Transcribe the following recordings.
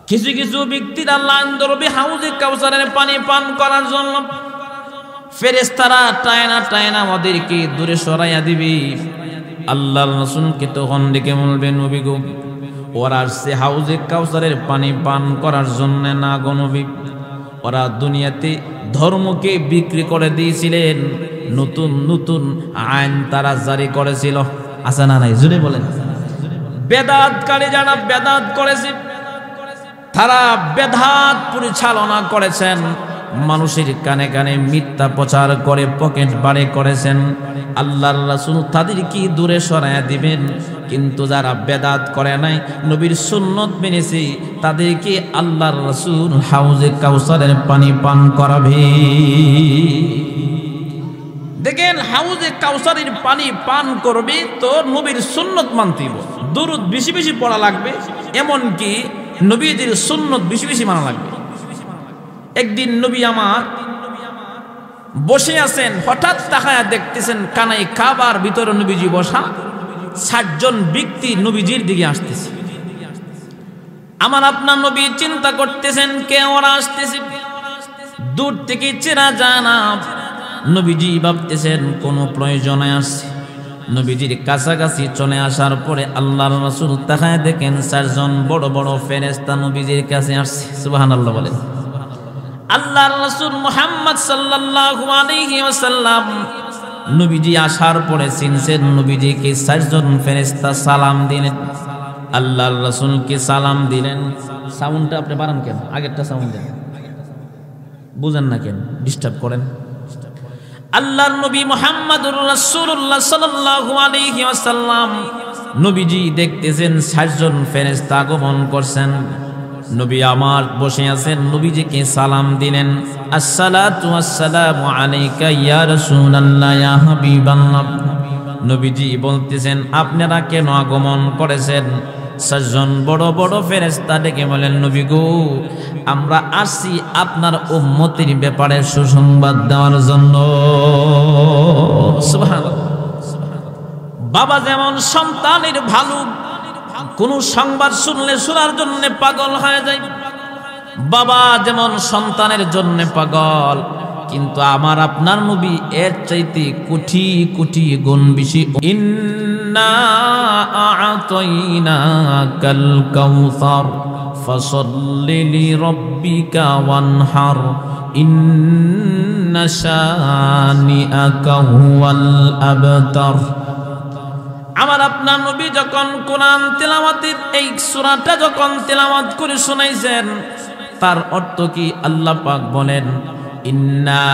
কিছু কিছু ব্যক্তিরা আল্লাহর দরবারে হাউজে কাউসারের পানি পান করার জন্য ফেরেশতারা টায়না ওদেরকে দূরে সরাইয়া দিবে। আল্লাহর রাসূলকে তখন ডেকে বলবে, নবী গো, ওরা আসছে হাউজে কাউসারের পানি পান করার জন্য না গো নবী। ওরা দুনিয়াতে ধর্মকে বিক্রি করে দিয়েছিলেন, নতুন নতুন আইন তারা জারি করেছিল। আছে না নাই? জুড়ে বলেন। বেদাতকারী যারা বেদাত করেছে, তারা বেদাত পরিচালনা করেছেন, মানুষের কানে কানে মিথ্যা প্রচার করে পকেট বাড়ি করেছেন। আল্লাহর রাসূল তাদেরকে দূরে সরাইয়া দিবেন, কিন্তু যারা বেদাত করে নাই, নবীর সুন্নত মেনেছে, তাদেরকে আল্লাহর রাসূল হাউজে কাউসারের পানি পান করাবে। দেখেন, হাউজে কাউসারের পানি পান করবে তো নবীর সুন্নত মানতে হবে, দুরূদ বেশি বেশি পড়া লাগবে, এমনকি নবীদের সুন্নত বেশি বেশি মানা লাগবে। একদিন নবী আমার বসে আছেন, হঠাৎ তাকায়া দেখতেছেন কানাই কাবার ভিতরে নবীজি বসা, ৬০ জন ব্যক্তি নবীজির দিকে আসতেছে। আমার আপনার নবী চিন্তা করতেছেন কে ওরা আসতেছে, দূর থেকে চেনা যায় না। নবীজি ভাবতেছেন কোনো প্রয়োজনে আসছে। নবীজির কাছাকাছি চলে আসার পরে আল্লাহর রাসূল তাকায় দেখেন ৪ জন বড় বড় ফেরেশতা নবীজির কাছে আসছে। সুবহানাল্লাহ বলেন। আল্লাহর রাসূল মুহাম্মদ সাল্লাল্লাহু আলাইহি ওয়াসাল্লাম নবীজি আসার পরে চিনছেন নবীজিকে ৪ জন ফেরেশতা সালাম দিলেন। আল্লাহর রাসূলকে সালাম দিলেন। সাউন্ডটা আপনি বাড়ান কেন? আগেরটা সাউন্ড দেন, বুঝেন না কেন? ডিস্টার্ব করেন। আল্লাহর নবী মুহাম্মদুর রাসূলুল্লাহ সাল্লাল্লাহু আলাইহি ওয়াসাল্লাম নবীজি দেখতেছেন ৬০ জন ফেরেশতা আগমন করছেন। নবী আমার বসে আছেন, নবীজিকে সালাম দিলেন, আসসালাতু ওয়াসসালামু আলাইকা ইয়া রাসূলুল্লাহ ইয়া হাবিবাল্লাহ। নবীজি বলতেছেন আপনারা কেন আগমন করেছেন? ৬০ জন বড় বড় ফেরেশতা ডেকে বলেন, নবী গো, আমরা আসছি আপনার উম্মতের ব্যাপারে সুসংবাদ দেওয়ার জন্য। সুবহানাল্লাহ। বাবা যেমন সন্তানের ভালো কোন সংবাদ শুনলে শোনার জন্য পাগল হয়ে যায়, বাবা যেমন সন্তানের জন্য পাগল, কিন্তু আমার আপনার নবী এর চাইতে কোটি কোটি গুণ বেশি। ইন্না আ'তাইনাকাল কাউসার ফাসাল্লি লিরাব্বিকা ওয়ানহার ইন্না শানিআকা হুয়াল আবতার। আমার আপনার নবী যখন কোরআন তেলাওয়াতের এই সূরাটা যখন তেলাওয়াত করে শোনাইছেন, তার অর্থ কি? আল্লাহ পাক বলেন, ইন্না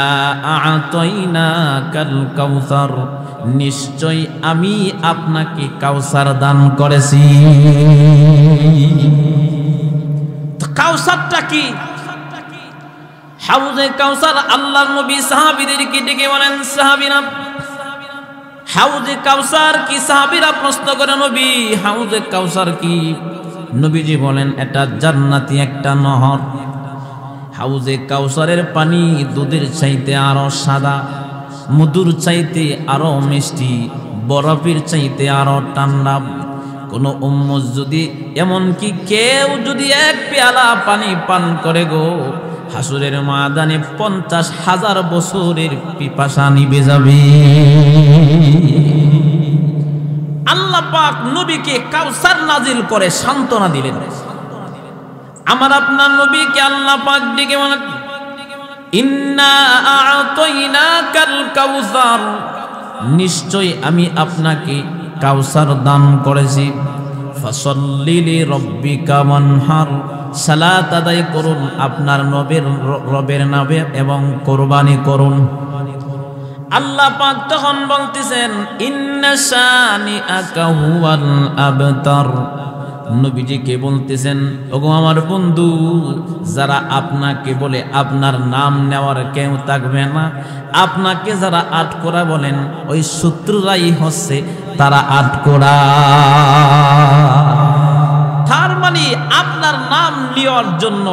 আ'তাইনাকাল কাউসার, নিশ্চয় আমি আপনাকে কাউসার দান করেছি। তো কাউসারটা কি? হাউজে কাউসার আল্লাহর নবী সাহাবীদেরকে ডেকে বলেন, সাহাবীরা হাউজে কাউসার কি? সাহাবীরা প্রশ্ন করে, নবী হাউজে কাউসার কি? নবীজি বলেন, এটা জান্নাতি একটা নহর। হাউজে কাউসারের পানি দুধের চাইতে আরো সাদা, মধুর চাইতে আরো মিষ্টি, বরফের চাইতে আরো ঠান্ডা। কোন উম্মত যদি, এমনকি কেউ যদি এক পেয়ালা পানি পান করে গো, হাসরের ময়দানে 50,000 বছরের পিপাসা নিভে যাবে। আল্লাহ পাক নবীকে কাউসার নাজিল করে সান্ত্বনা দিলেন। আমার আপনার নবীকে আল্লাহ পাক ডেকে বলেন, ইন্না আ'তাইনাকাল কাউসার, নিশ্চয় আমি আপনাকে কাউসার দান করেছি। ফাসাল্লি লিরাব্বিকা ওয়ানহার, সালাত আদায় করুন আপনার রবের নামে এবং কুরবানি করুন। আল্লাহ পাক তখন বলতেছেন, ইন্না শানিআকা হুয়াল আবতার। নবীজিকে বলতেছেন, ওগো আমার বন্ধু, যারা আপনাকে বলে আপনার নাম নেওয়ার কেউ থাকবে না, আপনাকে যারা আটকোরা বলেন, ওই শত্রুরাই হচ্ছে তারা আটকোরা। তার মানে আপনার নাম নেওয়ার জন্য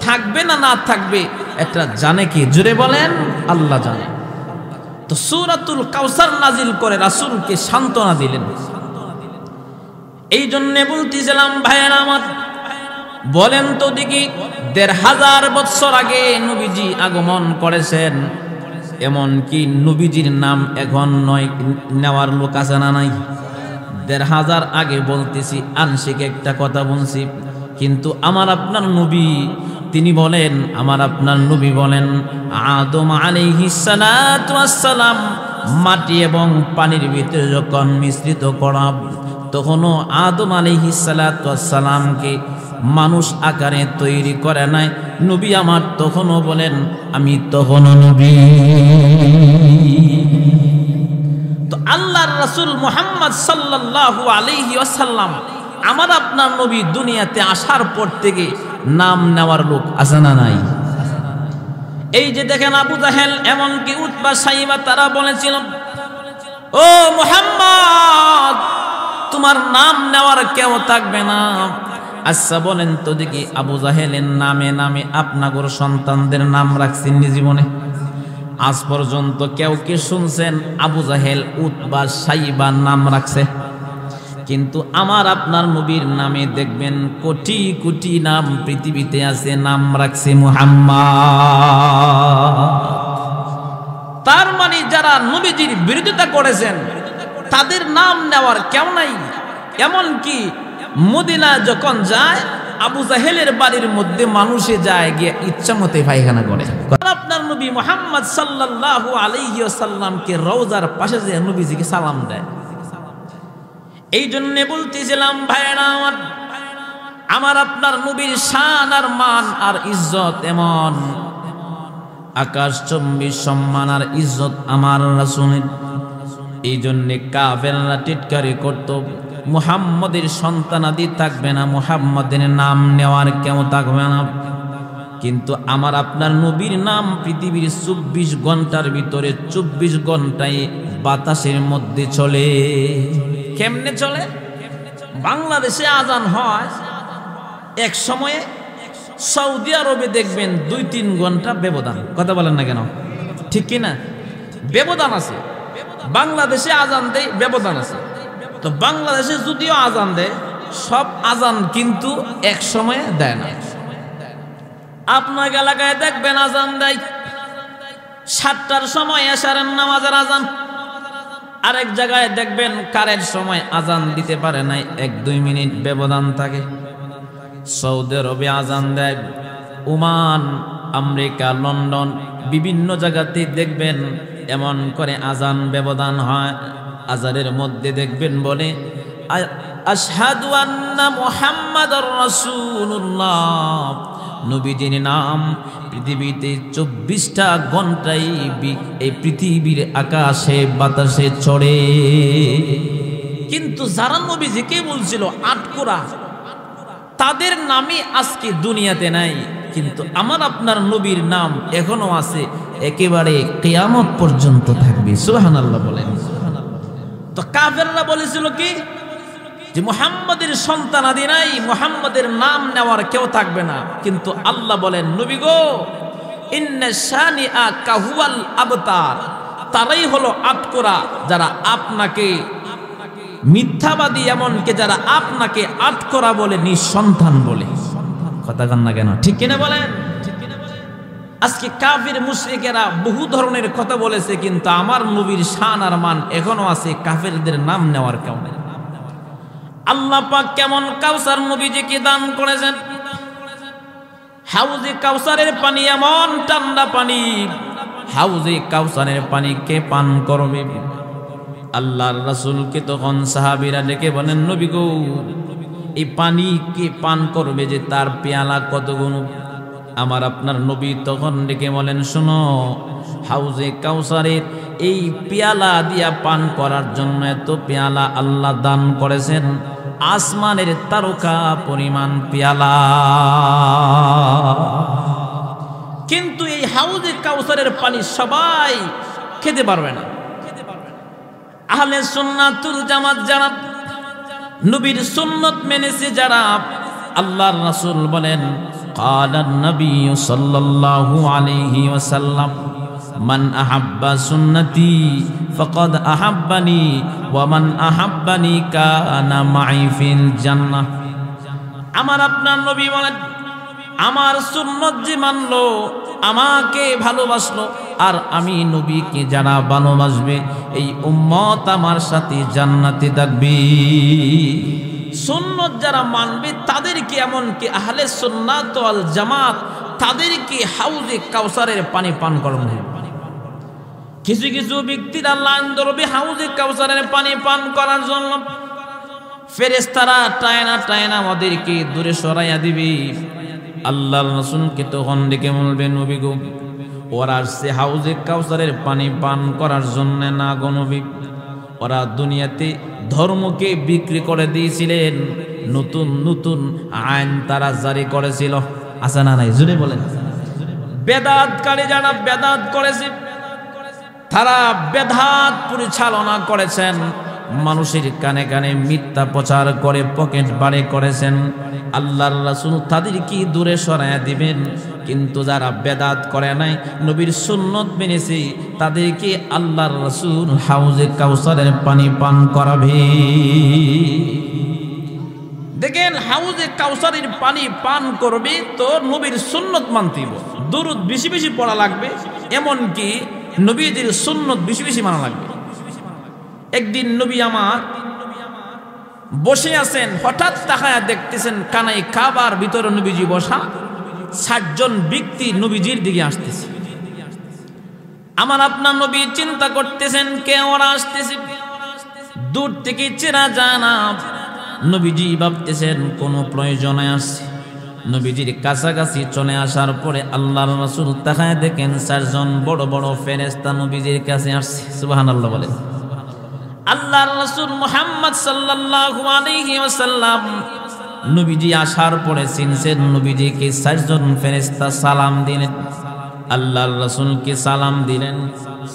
থাকবে না না থাকবে এটা জানে কি? জুড়ে বলেন, আল্লাহ জানে। তো সূরাতুল কাউসার নাজিল করে রাসূলকে সান্ত্বনা দিলেন। এই জন্য বলতেছিলাম ভাইয়েরা আমার, বলেন তো দেখি ১৫০০ বছর আগে নবীজি আগমন করেছেন, এমন কি নবীজির নাম এখন নয় নেওয়ার লোক আছে না নাই? ১৫০০ আগে বলতেছি, আংশিক একটা কথা বলছি, কিন্তু আমার আপনার নবী তিনি বলেন, আমার আপনার নবী বলেন, আদম আলাইহিস সালাতু ওয়াস সালাম মাটি এবং পানির ভিতরে যখন মিশ্রিত করা, তখনও আদম আলাইহিস সালাতু ওয়াস সালামকে মানুষ আকারে তৈরি করে নাই। নবী আমার তখনও বলেন, আমি তখনও নবী। তো আল্লাহর রাসূল মুহাম্মদ সাল্লাল্লাহু আলাইহি ওয়াসাল্লাম আমার আপনার নবী দুনিয়াতে আসার পর থেকে নাম নেওয়ার লোক আছে না নাই? এই যে দেখেন আবু জাহেল, এমনকি উতবা সাইবা, তারা বলেছিল, ও মুহাম্মদ তোমার নাম নেওয়ার কেউ থাকবে না। আচ্ছা বলেন তো দেখি, আবু জাহেলের নামে নামে আপনাগর সন্তানদের নাম রাখছেন জীবনে? আজ পর্যন্ত কেউ কি শুনছেন আবু জাহেল উতবা সাইবা নাম রাখছে? কিন্তু আমার আপনার নবীর নামে দেখবেন কোটি কোটি নাম পৃথিবীতে আছে, নাম রাখছে মুহাম্মদ। তার মানে যারা নবীজির বিরোধিতা করেছেন তাদের নাম নেওয়ার কেউ নাই। এমনকি মদিনা যখন যায়, আবু জাহেলের বাড়ির মধ্যে মানুষে যায় গিয়ে ইচ্ছা মতে পায়খানা করে। আপনার নবী মুহাম্মদ সাল্লাল্লাহু আলাইহি ওয়াসাল্লামকে রওজার পাশে যে নবীজিকে সালাম দেয়। এই জন্য বলতেছিলাম ভাইরা আমার আপনার নবীর শান আর মান আর ইজ্জত এমন, আকাশ চুম্বি সম্মান আর ইজ্জত আমার রাসূলের। এই জন্যে কাফেররা টিটকারি করত, মুহাম্মদের সন্তানাদি থাকবে না, মুহাম্মদের নাম নেওয়ার কেউ থাকবে না। কিন্তু আমার আপনার নবীর নাম পৃথিবীর ২৪ ঘন্টার ভিতরে ২৪ ঘন্টায় বাতাসের মধ্যে চলে। কেমনে চলে? বাংলাদেশে আজান হয় এক সময়ে, সৌদি আরবে দেখবেন ২-৩ ঘন্টা ব্যবধান। কথা বলেন না কেন? ঠিক কিনা? ব্যবধান আছে। বাংলাদেশে আজান দেয়, ব্যবধান আছে। তো বাংলাদেশে যদিও আজান দেয়, সব আজান কিন্তু এক সময়ে দেয় না। আপনার এলাকায় দেখবেন আজান দেয় ৭টার সময় এশারের নামাজের আজান, আরেক জায়গায় দেখবেন কারের সময় আজান দিতে পারে নাই, ১-২ মিনিট ব্যবধান থাকে। সৌদি আরবে আজান দেয়, ওমান, আমেরিকা, লন্ডন, বিভিন্ন জায়গাতে দেখবেন এমন করে আজান ব্যবধান হয়। আজানের মধ্যে দেখবেন বলে, আশহাদু আন্না মুহাম্মাদুর রাসূলুল্লাহ। নবীজির নাম পৃথিবীতে ২৪টা ঘন্টায় এই পৃথিবীর আকাশে বাতাসে চড়ে। কিন্তু যারা নবীজিকে বলছিল আটকোরা, তাদের নামই আজকে দুনিয়াতে নাই। কিন্তু আমার আপনার নবীর নাম এখনো আছে, একেবারে কিয়ামত পর্যন্ত থাকবে। সুবহানাল্লাহ বলেন। তো কাফেররা বলেছিল কি, যে মুহাম্মদের সন্তানাদি নাই, মুহাম্মদের নাম নেওয়ার কেউ থাকবে না। কিন্তু আল্লাহ বলেন, নবী গো, ইন্না শানিআ কাহুয়াল আবতার, তারাই হলো আটকোরা যারা আপনাকে মিথ্যাবাদী, এমনকি যারা আপনাকে আটকোরা বলে, নিঃসন্তান বলে। কথা কান না কেন? ঠিক কিনা বলেন? আজকে কাফির মুশরিকেরা বহু ধরনের কথা বলেছে, কিন্তু আমার নবীর শান আর মান এখনো আছে, কাফিরদের নাম নেওয়ার কেউ নেই। আল্লাহ পাক কেমন কাউসার নবীজিকে দান করেছেন। হাউজে কাউসারের পানি এমন ঠান্ডা পানি, হাউজে কাউসারের পানি কে পান করবে? আল্লাহর রাসূলকে তখন সাহাবীরা ডেকে বলেন, নবী গো, এই পানি কে পান করবে যে তার পেয়ালা কত গুণ? আমার আপনার নবী তখন ডেকে বলেন, শোনো, হাউজে কাউসারের এই পেয়ালা দিয়া পান করার জন্য এত পেয়ালা আল্লাহ দান করেছেন, আসমানের তারকা পরিমাণ পেয়ালা। কিন্তু এই হাউজে কাউসারের পানি সবাই খেতে পারবে না। আহলে সুন্নাতুল জামাত যারা, নবীর সুন্নত মেনেছে যারা, আল্লাহর রাসূল বলেন, ক্বালান নবী সাল্লাল্লাহু আলাইহি ওয়াসাল্লাম, মান আহাব্বা সুন্নতি ফাকাদ আহাব্বানি ওয়া মান আহাব্বানি কানা মাই ফিল জান্নাহ। আমার আপনার নবী বলেন, আমার সুন্নত যে মানলো, আমাকে ভালোবাসলো, আর আমি নবীকে যারা ভালোবাসবে এই উম্মত আমার সাথে জান্নাতে থাকবে। সুন্নত যারা মানবে তাদেরকে, এমনকি আহলে সুন্নাত ওয়াল জামাত, তাদেরকে হাউজে কাউসারের পানি পান করানো হবে। কিছু কিছু ব্যক্তিরা লাইন ধরবে হাউজে কাউসারের পানি পান করার জন্য, ফেরেশতারা টায়না টায়না ওদেরকে দূরে সরাইয়া দিবে। আল্লাহর রাসূলকে তখন ডেকে বলবে, নবী গো, ওরা আসছে হাউজে কাউসারের পানি পান করার জন্য না গো নবী, ওরা দুনিয়াতে ধর্মকে বিক্রি করে দিয়েছিলেন, নতুন নতুন আইন তারা জারি করেছিল। আছে না নাই? জুড়ে বলেন। বেদাতকারী যারা বেদাত করেছে, তারা বেদাত পরিচালনা করেছেন, মানুষের কানে কানে মিথ্যা প্রচার করে পকেট বাড়ি করেছেন। আল্লাহর রাসূল তাদেরকে দূরে সরাইয়া দিবেন, কিন্তু যারা বেদাত করে নাই, নবীর সুন্নত মেনেছে, তাদেরকে আল্লাহর রাসূল হাউজে কাউসারের পানি পান করাবে। দেখেন, হাউজে কাউসারের পানি পান করবে তো নবীর সুন্নত মানতে হবে, দুরূদ বেশি বেশি পড়া লাগবে, এমনকি নবীজির সুন্নত বেশি বেশি মানা লাগবে। একদিন নবী আমার বসে আছেন, হঠাৎ তাকায়া দেখতেছেন কানাই কাবার ভিতরে নবীজি বসা, ৬০ জন ব্যক্তি নবীজির দিকে আসতেছে। আমার আপনার নবী চিন্তা করতেছেন কে ওরা আসতেছে, দূর থেকে চেনা যায় না। নবীজি ভাবতেছেন কোন প্রয়োজনে আসছে। নবীজির কাছাকাছি চলে আসার পরে আল্লাহর রাসূল তাকায় দেখেন ৪ জন বড় বড় ফেরেশতা নবীজির কাছে আসছে। সুবহানাল্লাহ বলেন। আল্লাহর রাসূল মুহাম্মদ সাল্লাল্লাহু আলাইহি ওয়াসাল্লাম নবীজি আসার পরে চিনছেন নবীজিকে ৪ জন ফেরেশতা সালাম দিলেন। আল্লাহর রাসূলকে সালাম দিলেন।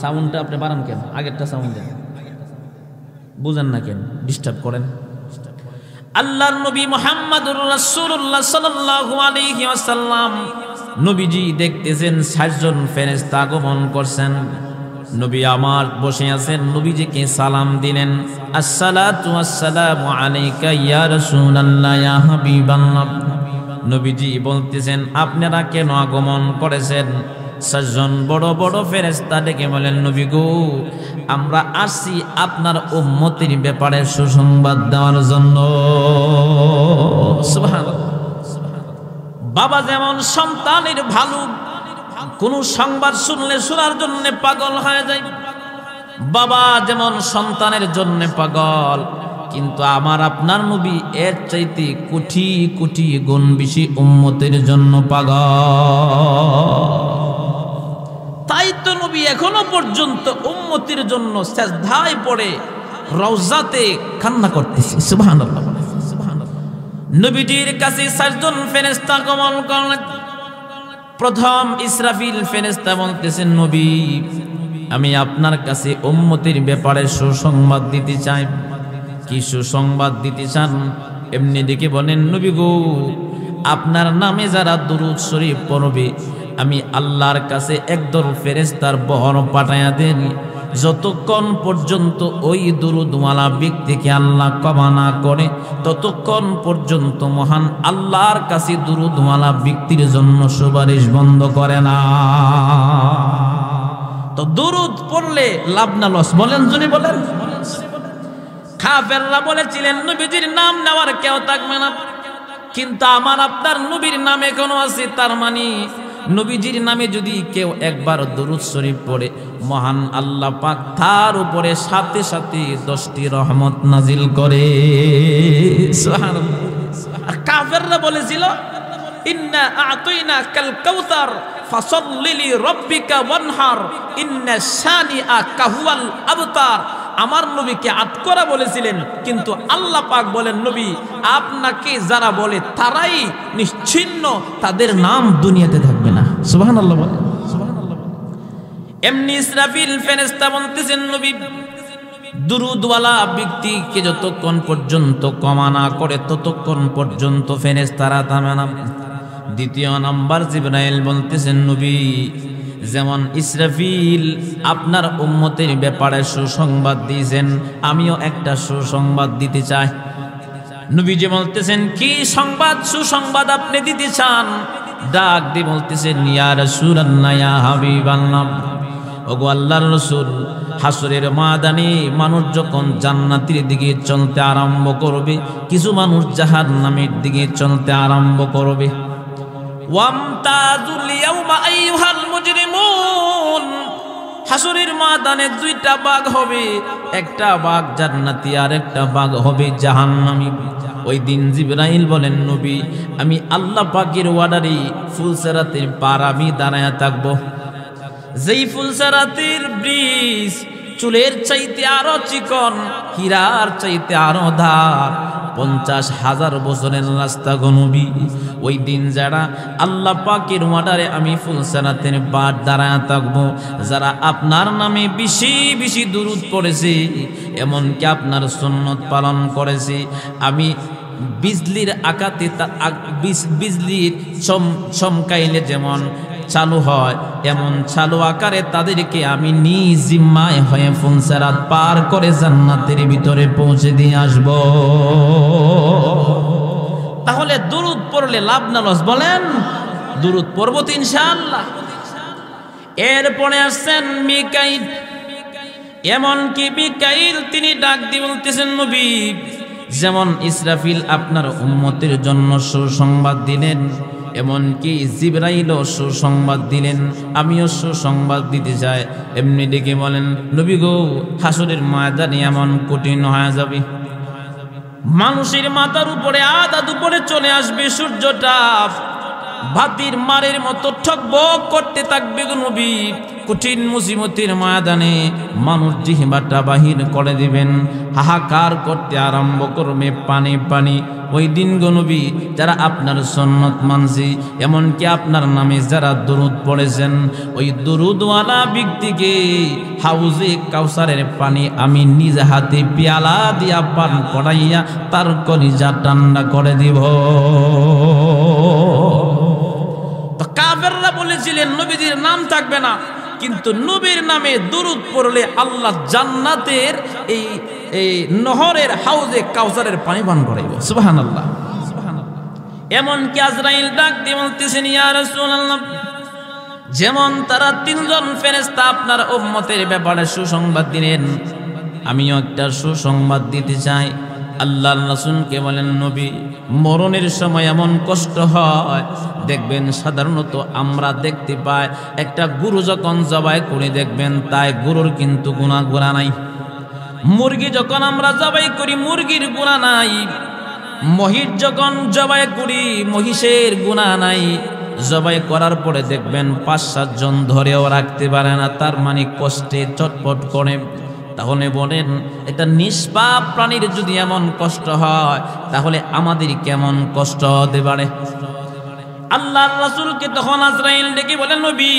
সাউন্ডটা আপনি বাড়ান কেন? আগেরটা সাউন্ড দেন, বুঝেন না কেন? ডিস্টার্ব করেন। আল্লাহর নবী মুহাম্মদুর রাসূলুল্লাহ সাল্লাল্লাহু আলাইহি ওয়াসাল্লাম নবীজি দেখতেছেন ৬০ জন ফেরেশতা আগমন করছেন। নবী আমার বসে আছেন, নবীজিকে সালাম দিলেন, আসসালাতু ওয়াসসালামু আলাইকা ইয়া রাসূলুল্লাহ ইয়া হাবিবাল্লাহ। নবীজি বলতেছেন আপনারা কেন আগমন করেছেন? ৬০ জন বড় বড় ফেরেশতা ডেকে বলেন, নবী গো, আমরা আসছি আপনার উম্মতের ব্যাপারে সুসংবাদ দেওয়ার জন্য। সুবহানাল্লাহ। বাবা যেমন সন্তানের ভালো কোন সংবাদ শুনলে শোনার জন্য পাগল হয়ে যায়, বাবা যেমন সন্তানের জন্য পাগল, কিন্তু আমার আপনার নবী এর চাইতে কোটি কোটি গুণ বেশি উম্মতের জন্য পাগল। তাই তো নবী এখনো পর্যন্ত উম্মতের জন্য সিজদায় পড়ে রওজাতে কান্না করতেছে। সুবহানাল্লাহ। নবীজির কাছে ৪ জন ফেরেশতা আগমন করলেন। প্রথম ইসরাফিল ফেরেশতা বলতেছেন, নবী, আমি আপনার কাছে উম্মতের ব্যাপারে সুসংবাদ দিতে চাই। কি সুসংবাদ দিতে চান? এমনি দেখে বলেন, নবী গো, আপনার নামে যারা দুরূদ শরীফ পড়বে, আমি আল্লাহর কাছে একদল ফেরেশতার বহর পাঠাইয়া দেন, যতক্ষণ পর্যন্ত ওই দুরূদওয়ালা ব্যক্তিকে আল্লাহ ক্ষমা না করে, ততক্ষণ পর্যন্ত মহান আল্লাহর কাছে দুরূদওয়ালা ব্যক্তির জন্য সুপারিশ বন্ধ করে না। তো দুরূদ পড়লে লাভ না লস? বলেন, যদি বলেন। কাফেররা বলেছিলেন নবীজির নাম নেওয়ার কেউ থাকবে না, কিন্তু আমার আপনার নবীর নাম এখনো আছে। তার মানে নবীজির নামে যদি কেউ একবার দরুদ শরীফ পড়ে, মহান আল্লাহ পাক তার উপরে সাথে সাথে 10টি রহমত নাজিল করে। সুবহানাল্লাহ। আর কাফেররা বলেছিল, ইন্না আ'তাইনাকাল কাউসার ফাসাল্লি লিরাব্বিকা ওয়ানহার ইন্না শানিআকা হুয়াল আবতার। আমার নবীকে আটকরা বলেছিলেন, কিন্তু আল্লাহ পাক বলেন, নবী, আপনাকে যারা বলে তারাই নিশ্চিহ্ন, তাদের নাম দুনিয়াতে থাকবে না। সুবহানাল্লাহ বলেন। এমনি ইসরাফিল ফেরেশতা বলতেছেন, নবী, দুরূদওয়ালা ব্যক্তিকে যতক্ষণ পর্যন্ত ক্ষমা না করে ততক্ষণ পর্যন্ত ফেরেশতারা থামে না। দ্বিতীয় নাম্বার জিবরাইল বলতেছেন, নবী, যেমন ইসরাফিল আপনার উম্মতের ব্যাপারে সুসংবাদ দিয়েছেন, আমিও একটা সুসংবাদ দিতে চাই। নবীজি বলতেছেন, কি সংবাদ সুসংবাদ আপনি দিতে চান? ডাক দিয়ে বলতেছেন, ইয়া রাসূলুল্লাহ, ইয়া হাবিবাল্লাহ, ওগো আল্লাহর রাসূল, হাসরের ময়দানে মানুষ যখন জান্নাতের দিকে চলতে আরম্ভ করবে, কিছু মানুষ জাহান্নামের দিকে চলতে আরম্ভ করবে। ওয়ামতাজুল ইয়াউমা আইয়ুহাল মুজরিমুন, হাসরের ময়দানে দুইটা ভাগ হবে, একটা ভাগ জান্নাতি আর একটা ভাগ হবে জাহান্নামী। ওই দিন জিবরাইল বলেন, নবী, আমি আল্লাহ পাকের ওয়ার্ডারে ফুলসেরাতের পার আমি দাঁড়ায়া থাকবো। যেই ফুলসেরাতের ব্রিজ চুলের চাইতে আরো চিকন, হীরার চাইতে আরো ধার, 50,000 বছরের রাস্তা গো নবী। ওই দিন যারা আল্লাহ পাকের ওয়ার্ডারে আমি ফুলসেরাতের পার দাঁড়ায়া থাকবো, যারা আপনার নামে বেশি বেশি দুরূদ পড়েছে, এমনকি আপনার সুন্নত পালন করেছে, আমি বিজলির আকাতে বিজলির চমকাইলে যেমন চালু হয়, এমন চালু আকারে তাদেরকে আমি নিজ জিম্মায় হয়ে ফুলসেরাত পার করে জান্নাতের ভিতরে পৌঁছে দিয়ে আসব। তাহলে দুরূদ পড়লে লাভ না লস বলেন? দুরূদ পড়ব তো ইনশাআল্লাহ। এরপরে আসছেন মিকাইল। এমনকি মিকাইল তিনি ডাক দিয়ে বলতেছেন, নবী, যেমন ইসরাফিল আপনার উম্মতের জন্য সুসংবাদ দিলেন, এমনকি জিবরাইলও সুসংবাদ দিলেন, আমিও সুসংবাদ দিতে চাই। এমনি ডেকে বলেন, নবী গো, হাসরের ময়দানে এমন কঠিন হয়ে যাবে, মানুষের মাথার উপরে আদাত উপরে চলে আসবে সূর্যটা, ভাতির মারের মতো ঠকবক করতে থাকবে গো নবী। কঠিন মুসিবতের ময়দানে মানুষ জিহ্বাটা বাহির করে দিবেন, হাহাকার করতে আরম্ভ করবে, পানি পানি। ওই দিন গো নবী, যারা আপনার সুন্নত মানছি, এমনকি আপনার নামে যারা দুরূদ পড়েছেন, ওই দুরূদওয়ালা ব্যক্তিকে হাউজে কাউসারের পানি আমি নিজ হাতে পেয়ালা দিয়া পান করাইয়া তার কলিজা ঠান্ডা করে দিব। তো কাফেররা বলেছিলেন নবীজির নাম থাকবে না, কিন্তু নবীর নামে দুরূদ পড়লে আল্লাহ জান্নাতের এই নহরের হাউজে কাউসারের পানি পান করাইব। সুবহানাল্লাহ, সুবহানাল্লাহ। এমনকি আজরাইল ডাক দিয়ে বলতেছেন, ইয়া রাসূলুল্লাহ, যেমন তারা 3 জন ফেরেশতা আপনার উম্মতের ব্যাপারে সুসংবাদ দিলেন, আমিও একটা সুসংবাদ দিতে চাই। আল্লাহর রাসূলকে বলেন, নবী, মরণের সময় এমন কষ্ট হয়, দেখবেন সাধারণত আমরা দেখতে পাই একটা গরু যখন জবাই করে দেখবেন তাই গরুর কিন্তু গুনাহ নাই। মুরগি যখন আমরা জবাই করি মুরগির গুনাহ নাই, মহিষ যখন জবাই করি মহিষের গুনাহ নাই। জবাই করার পরে দেখবেন 5-7 জন ধরেও রাখতে পারে না, তার মানে কষ্টে চটপট করে। তাহলে বলেন, এটা নিষ্পাপ প্রাণীর যদি এমন কষ্ট হয়, তাহলে আমাদের কেমন কষ্ট হতে পারে? আল্লাহর রাসূলকে তখন আজরাইল ডেকে বলেন, নবী,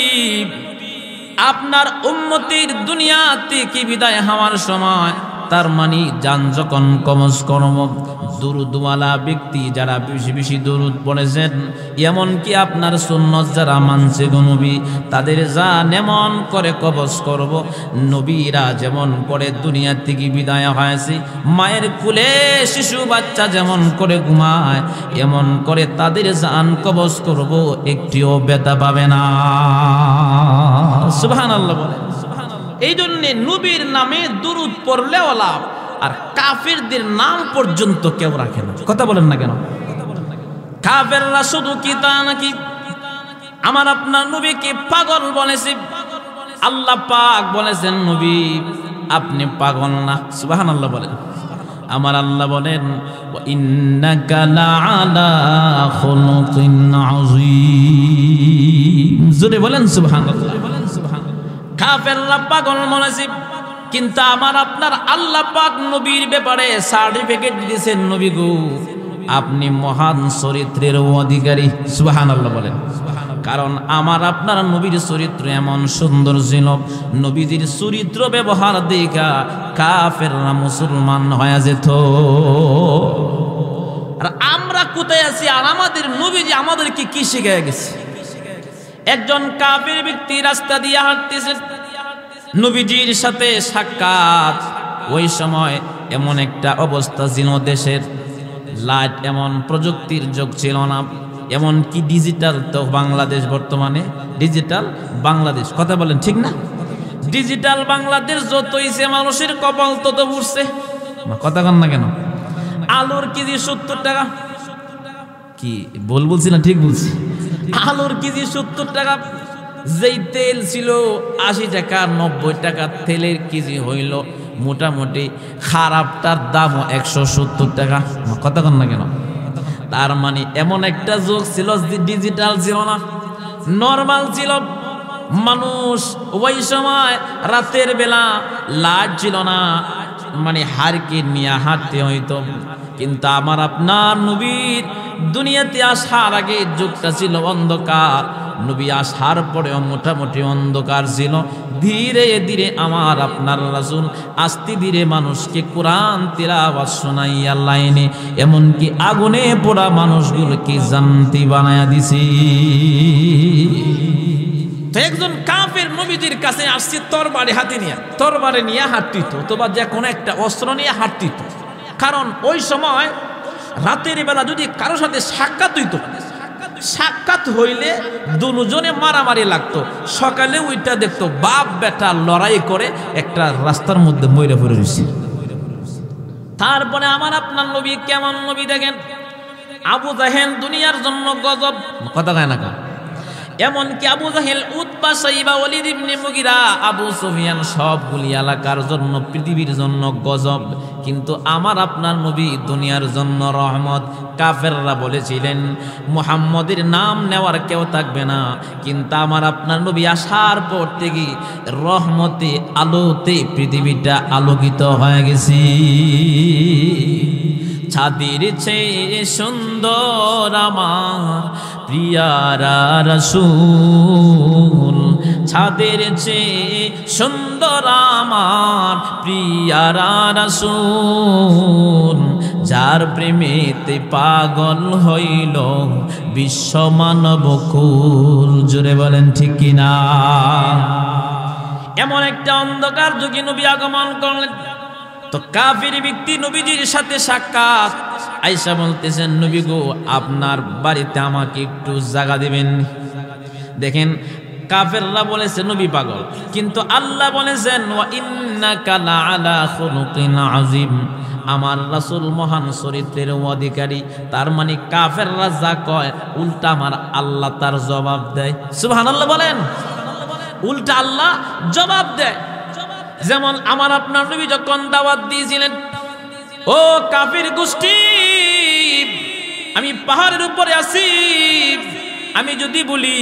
আপনার উম্মতের দুনিয়া থেকে বিদায় হওয়ার সময়, তার মানে জান যখন কবজ করব, দুরূদওয়ালা ব্যক্তি যারা বেশি বেশি দুরূদ পড়েছেন, এমনকি আপনার সুন্নত যারা মানছে গো নবী, তাদের জান এমন করে কবজ করব, নবীরা যেমন করে দুনিয়া থেকে বিদায় হয়েছে, মায়ের কোলে শিশু বাচ্চা যেমন করে ঘুমায়, এমন করে তাদের জান কবজ করব, একটিও ব্যথা পাবে না। সুবহানাল্লাহ বলেন। এই জন্যে নবীর নামে দুরূদ পড়লেও লাভ, আর কাফেরদের নাম পর্যন্ত কেউ রাখে না। কথা বলেন না কেন? কাফেররা শুধু কি তা নাকি আমার আপনার নবীকে পাগল বলেছে? আল্লাহ পাক বলেছেন, নবী আপনি পাগল না। সুবহানাল্লাহ বলেন। আমার আল্লাহ বলেন, ওয়া ইন্নাকা লাআলা খুলুকিন আযীম। জোরে বলেন সুবহানাল্লাহ। কাফেররা পাগল বলেছে, কিন্তু আমার আপনার আল্লাহ পাক নবীর ব্যাপারে সার্টিফিকেট দিয়েছেন, নবী গো আপনি মহান চরিত্রের অধিকারী। সুবহানাল্লাহ বলেন। কারণ আমার আপনার নবীর চরিত্র এমন সুন্দর ছিল, নবীজির চরিত্র ব্যবহার দেখা কাফেররা মুসলমান হয়ে যেত। আর আমরা কোথায় আছি? আর আমাদের নবীজি আমাদেরকে কি শিখিয়ে গেছে? একজন কাফের ব্যক্তি রাস্তা দিয়ে হাঁটতেছে, নবীজির সাথে সাক্ষাৎ। ওই সময় এমন একটা অবস্থা ছিল দেশের, লাইট এমন প্রযুক্তির যুগ ছিল না, এমন কি ডিজিটাল তো বাংলাদেশ বর্তমানে ডিজিটাল বাংলাদেশ, কথা বলেন ঠিক না? ডিজিটাল বাংলাদেশ যত হইছে মানুষের কপাল তত বুঝছে, কথা কন না কেন? আলুর কেজি 70 টাকা, কি বলছি না ঠিক বলছি? আলুর কেজি 70 টাকা, যেই তেল ছিল 80 টাকা 90 টাকা, তেলের কেজি হইল মোটামুটি খারাপটার দাম 170 টাকা, কথা কন না কেন? তার মানে এমন একটা যুগ ছিল, ডিজিটাল ছিল না, নরমাল ছিল। মানুষ ওই সময় রাতের বেলা লাইট ছিল না, মানে হারকে নিয়ে হাঁটতে হইতো। কিন্তু আমার আপনার নবীর দুনিয়াতে আসার আগে যুগটা ছিল অন্ধকার, নবী আসার পরেও মোটামুটি অন্ধকার ছিল। ধীরে ধীরে আমার আপনার রাসূল আস্তে ধীরে মানুষকে কোরআন তিলাওয়াত শোনাইয়া লাইনে, এমনকি আগুনে পোড়া মানুষগুলোকে জান্নাতি বানায়া দিছি। তো একজন কাফের নবীজির কাছে আসছে তরবারি হাতে নিয়ে, তরবারি নিয়ে হাঁটতিত, অথবা যে কোনো একটা অস্ত্র নিয়ে হাঁটতিত। কারণ ওই সময় রাতের বেলা যদি কারোর সাথে সাক্ষাৎ হইত, সাক্ষাৎ হইলে দুজনে মারামারি লাগতো। সকালে ওইটা দেখতো বাপ বেটা লড়াই করে একটা রাস্তার মধ্যে মইরা পড়ে রয়েছে। তারপরে আমার আপনার নবী কেমন নবী দেখেন, আবু জাহেল দুনিয়ার জন্য গজব, কথা কয় না? এমনকি আবু জাহেল, উতবা, সাইবা, ওয়ালিদ ইবনে মুগিরা, আবু সুফিয়ান সবগুলি এলাকার জন্য পৃথিবীর জন্য গজব, কিন্তু আমার আপনার নবী দুনিয়ার জন্য রহমত। কাফেররা বলেছিলেন মুহাম্মদের নাম নেওয়ার কেউ থাকবে না, কিন্তু আমার আপনার নবী আসার পর থেকে রহমতে আলোতে পৃথিবীটা আলোকিত হয়ে গেছে। ছাদের চেয়ে সুন্দর আমার প্রিয়ারা রাসূল, ছাদের চেয়ে সুন্দর আমার প্রিয়ারা রাসূল, যার প্রেমেতে পাগল হইল বিশ্ব মানব কুল। জোরে বলেন ঠিক কিনা? এমন একটা অন্ধকার যুগে নবী আগমন করলেন। তো কাফির ব্যক্তি নবীজির সাথে সাক্ষাৎ, আয়েশা বলতেছেন নবী গো আপনার বাড়িতে আমাকে একটু জায়গা দিবেন। দেখেন কাফেররা বলেছে নবী পাগল, কিন্তু আল্লাহ বলেছেন ওয়া ইন্নাকা লাআলা খুলুকিন আযীম, আমার রাসূল মহান চরিত্রের অধিকারী। তার মানে কাফেররা যা কয় উল্টা আমার আল্লাহ তার জবাব দেয়। সুবহানাল্লাহ বলেন, উল্টা আল্লাহ জবাব দেয়। যেমন আমার আপনার নবী যখন দাওয়াত দিয়েছিলেন, ও কাফির গোষ্ঠী আমি পাহাড়ের উপরে আছি, আমি যদি বলি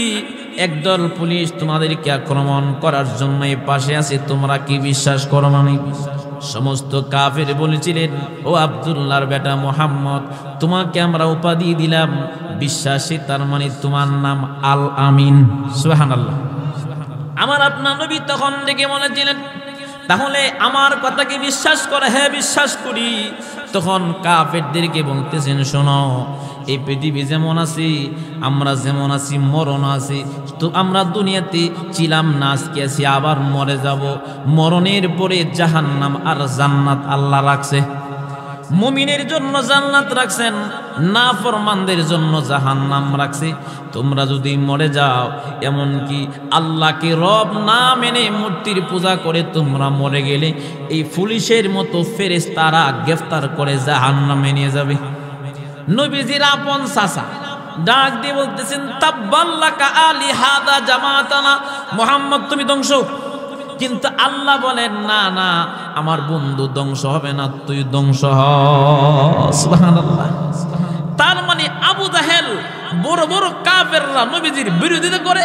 একদল পুলিশ তোমাদেরকে আক্রমণ করার জন্য এই পাশে আছে, তোমরা কি বিশ্বাস করো না? সমস্ত কাফের বলেছিলেন ও আব্দুল্লাহর বেটা মুহাম্মদ, তোমাকে আমরা উপাধি দিলাম বিশ্বাসী, তার মানে তোমার নাম আল আমিন। সুবহানাল্লাহ। আমার আপনার নবী তখন থেকে বলেছিলেন তাহলে আমার কথাকে বিশ্বাস করে? হ্যাঁ বিশ্বাস করি। তখন কাফেরদেরকে বলতেছেন শোনো, এই পৃথিবী যেমন আছি, আমরা যেমন আছি মরণ আছি, তো আমরা দুনিয়াতে ছিলাম না, আজকে আছি, আবার মরে যাব। মরণের পরে জাহান্নাম আর জান্নাত আল্লাহ রাখছে। মুমিনের জন্য জান্নাত রাখছেন, নাফরমানদের জন্য জাহান্নাম রাখছে। তোমরা যদি মরে যাও, এমনকি আল্লাহকে রব না মেনে মূর্তির পূজা করে তোমরা মরে গেলে, এই পুলিশের মতো ফেরেশতারা গ্রেফতার করে জাহান্নামে নিয়ে যাবে। নবীজির আপন চাচা ডাক দিয়ে বলতেছেন তাব্বাল্লাকা আলি হাদা জামাতানা, মুহাম্মদ তুমি ধ্বংস। কিন্তু আল্লাহ বলেন না না, আমার বন্ধু ধ্বংস হবে না, তুই ধ্বংস হ। সুবহানাল্লাহ। তার মানে আবু জাহেল বড় বড় কাফেররা নবীজির বিরোধিতা করে,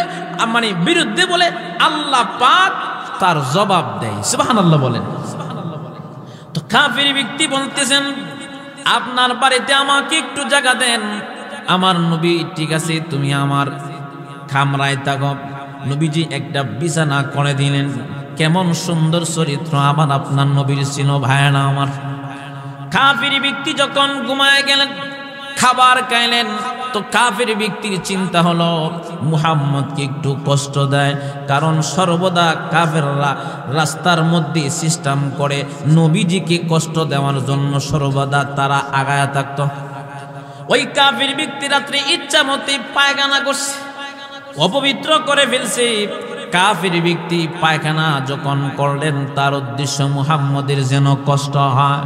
মানে বিরুদ্ধে বলে, আল্লাহ পাক তার জবাব দেয়। সুবহানাল্লাহ বলেন। তো কাফের ব্যক্তি বলতেছেন আপনার বাড়িতে আমাকে একটু জায়গা দেন। আমার নবী ঠিক আছে তুমি আমার খামরায় থাকো। নবীজি একটা বিছানা করে দিলেন। কেমন সুন্দর চরিত্র আমার আপনার নবীর ছিল ভাইনা আমার। কাফির ব্যক্তি যখন ঘুমায় গেলেন, খাবার খাইলেন, তো কাফির ব্যক্তির চিন্তা হলো মুহাম্মদকে একটু কষ্ট দেয়, কারণ সর্বদা কাফেররা রাস্তার মধ্যে সিস্টেম করে নবীজিকে কষ্ট দেওয়ার জন্য সর্বদা তারা আগায়া থাকতো। ওই কাফির ব্যক্তি রাত্রে ইচ্ছা মতে পায়খানা করছে, অপবিত্র করে ফেলছে। কাফির ব্যক্তি পায়খানা যখন করলেন, তার উদ্দেশ্য মুহাম্মদের যেন কষ্ট হয়।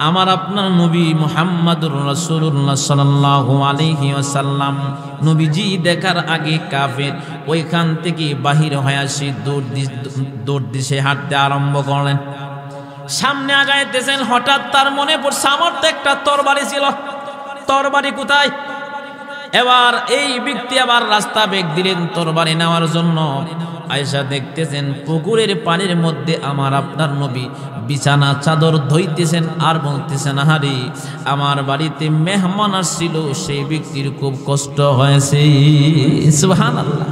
আমার আপনার নবী মুহাম্মদুর রাসূলুল্লাহ সাল্লাল্লাহু আলাইহি ওয়াসাল্লাম নবীজি দেখার আগে কাফের ওইখান থেকে বাহির হয়ে আসি দৌড় দিশে হাঁটতে আরম্ভ করলেন। সামনে আগাইতেছেন, হঠাৎ তার মনে পড়ছে আমার তো একটা তরবারি ছিল, তরবারি কোথায়? এবার এই ব্যক্তি আবার রাস্তা বেগ দিলেন তরবারি নেওয়ার জন্য। আয়েশা দেখতেছেন পুকুরের পানির মধ্যে আমার আপনার নবী বিছানা চাদর ধুইতেছেন আর বলতেছেন, আহারে আমার বাড়িতে মেহমান আসছিল, সেই ব্যক্তির খুব কষ্ট হয়েছে। সুবহানাল্লাহ।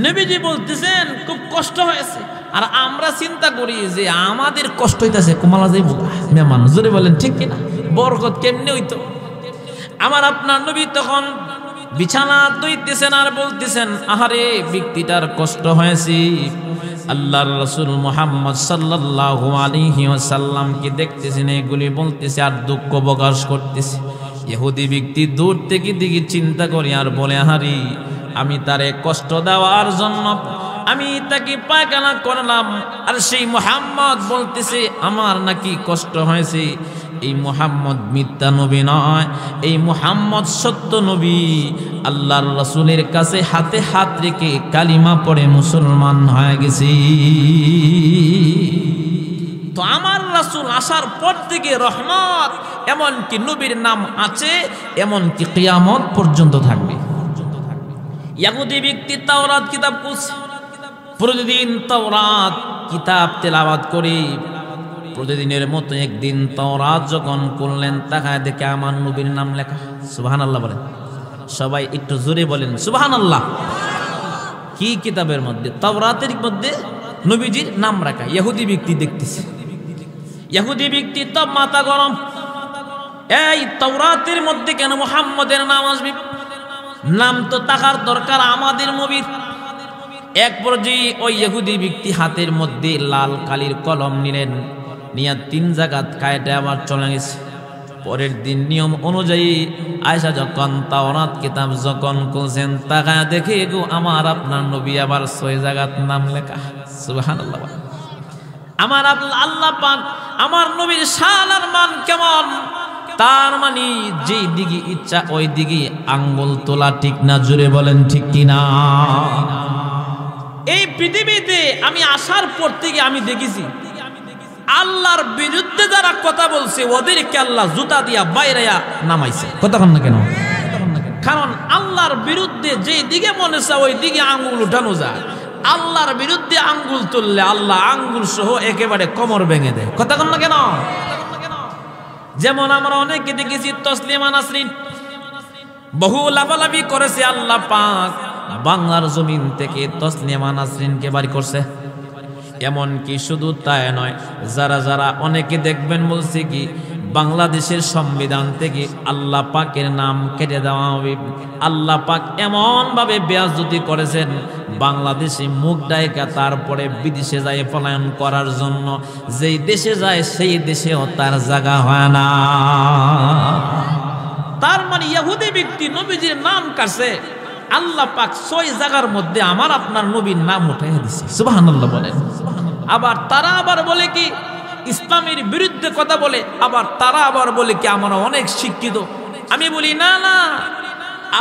নবীজি বলতেছেন খুব কষ্ট হয়েছে, আর আমরা চিন্তা করি যে আমাদের কষ্ট হইতেছে, কুমালা যাইব মেহমান। জোরে বলেন ঠিক কিনা? বরকত কেমনে হইতো? আমার আপনার নবী তখন বিছানা ধুইতেছেন আর বলতেছেন, আহারে ব্যক্তিটার কষ্ট হয়েছে। আল্লাহর রাসূল মুহাম্মদ সাল্লাল্লাহু আলাইহি ওয়াসাল্লাম কি দেখতেছেন, এগুলি বলতেছে আর দুঃখ প্রকাশ করতেছে। ইহুদি ব্যক্তি দূর থেকে দিকে চিন্তা করি আর বলে, আহারে আমি তারে কষ্ট দেওয়ার জন্য আমি তাকে পায়খানা করলাম, আর সেই মুহাম্মদ বলতেছে আমার নাকি কষ্ট হয়েছে। এই মুহাম্মদ মিথ্যা নবী নয়, এই মুহাম্মদ সত্য নবী। আল্লাহর রাসূলের কাছে হাতে হাত রেখে কালিমা পড়ে মুসলমান হয়ে গেছে। তো আমার রাসূল আসার পর থেকে রহমত, এমন কি নবীর নাম আছে, এমন কি কিয়ামত পর্যন্ত থাকবে। ইহুদি ব্যক্তি তাওরাত কিতাব পড়ছে, প্রতিদিন তাওরাত কিতাব তেলাওয়াত করে, প্রতিদিনের মতো একদিন তাওরাত যখন করলেন, তাকায় দেখে আমার নবীর নাম লেখা। সুবহানাল্লাহ বলেন সবাই, একটু জোরে বলেন সুবহানাল্লাহ। কি কিতাবের মধ্যে? তাওরাতের মধ্যে নবীজির নাম রাখা। ইহুদি ব্যক্তি দেখতেছে, ইহুদি ব্যক্তি তো মাথা গরম, এই তাওরাতের মধ্যে কেন মুহাম্মদের নাম আসবে? নাম তো থাকার দরকার আমাদের নবীর। এক পর্যায়ে ওই ইহুদি ব্যক্তি হাতের মধ্যে লাল কালির কলম নিলেন, নিয়ে 3 জায়গাত কায়দা আবার চলে গেছে। পরের দিন নিয়ম অনুযায়ী আয়েশা যখন তাওরাত কিতাব যখন খুলছেন, তাকায় দেখে গো আমার আপনার নবী আবার 6 জায়গাত নাম লেখা। সুবহানাল্লাহ। আমার আল্লাহ পাক আমার নবীর শান আর মান কেমন, তার মানে যেই দিকে ইচ্ছা ওই দিকে আঙ্গুল তোলা, ঠিক না? জুড়ে বলেন ঠিক কিনা? এই পৃথিবীতে আমি আসার পর থেকে আমি দেখেছি আল্লাহর বিরুদ্ধে যারা কথা বলছে ওদেরকে আল্লাহ জুতা দিয়া বাইরেয়া নামাইছে। কথা কন না কেন? কারণ আল্লাহর বিরুদ্ধে যেই দিকে মনে চায় ওই দিকে আঙ্গুল উঠানো যায়। আল্লাহর বিরুদ্ধে আঙ্গুল তুললে আল্লাহ আঙ্গুল সহ একেবারে কোমর ভেঙে দেয়। কথা কন না কেন? যেমন আমরা অনেকে দেখেছি তসলিমা নাসরিন বহু লাফালাফি করেছে, আল্লাহ পাক বাংলার জমিন থেকে তসলিমা নাসরিনকে বাড়ি করছে। এমন কি শুধু তাই নয়, যারা যারা অনেকে দেখবেন বলছে কি বাংলাদেশের সংবিধান থেকে আল্লাহ পাকের নাম কেটে দেওয়া হবে। আল্লাহ পাক এমন ভাবে বেয়াজ্জতি করেছেন, বাংলাদেশে মুখ ডাইকা তারপরে বিদেশে যায় পলায়ন করার জন্য, যেই দেশে যায় সেই দেশেও তার জায়গা হয় না। তার মানে ইহুদি ব্যক্তি নবীজির নাম কাছে আল্লাহ পাক 6 জায়গার মধ্যে আমার আপনার নবীর নাম উঠাই দিয়েছে। সুবহানাল্লাহ বলেন। আবার তারা আবার বলে কি ইসলামের বিরুদ্ধে কথা বলে, আবার তারা আবার বলে কি আমরা অনেক শিক্ষিত। আমি বলি না না,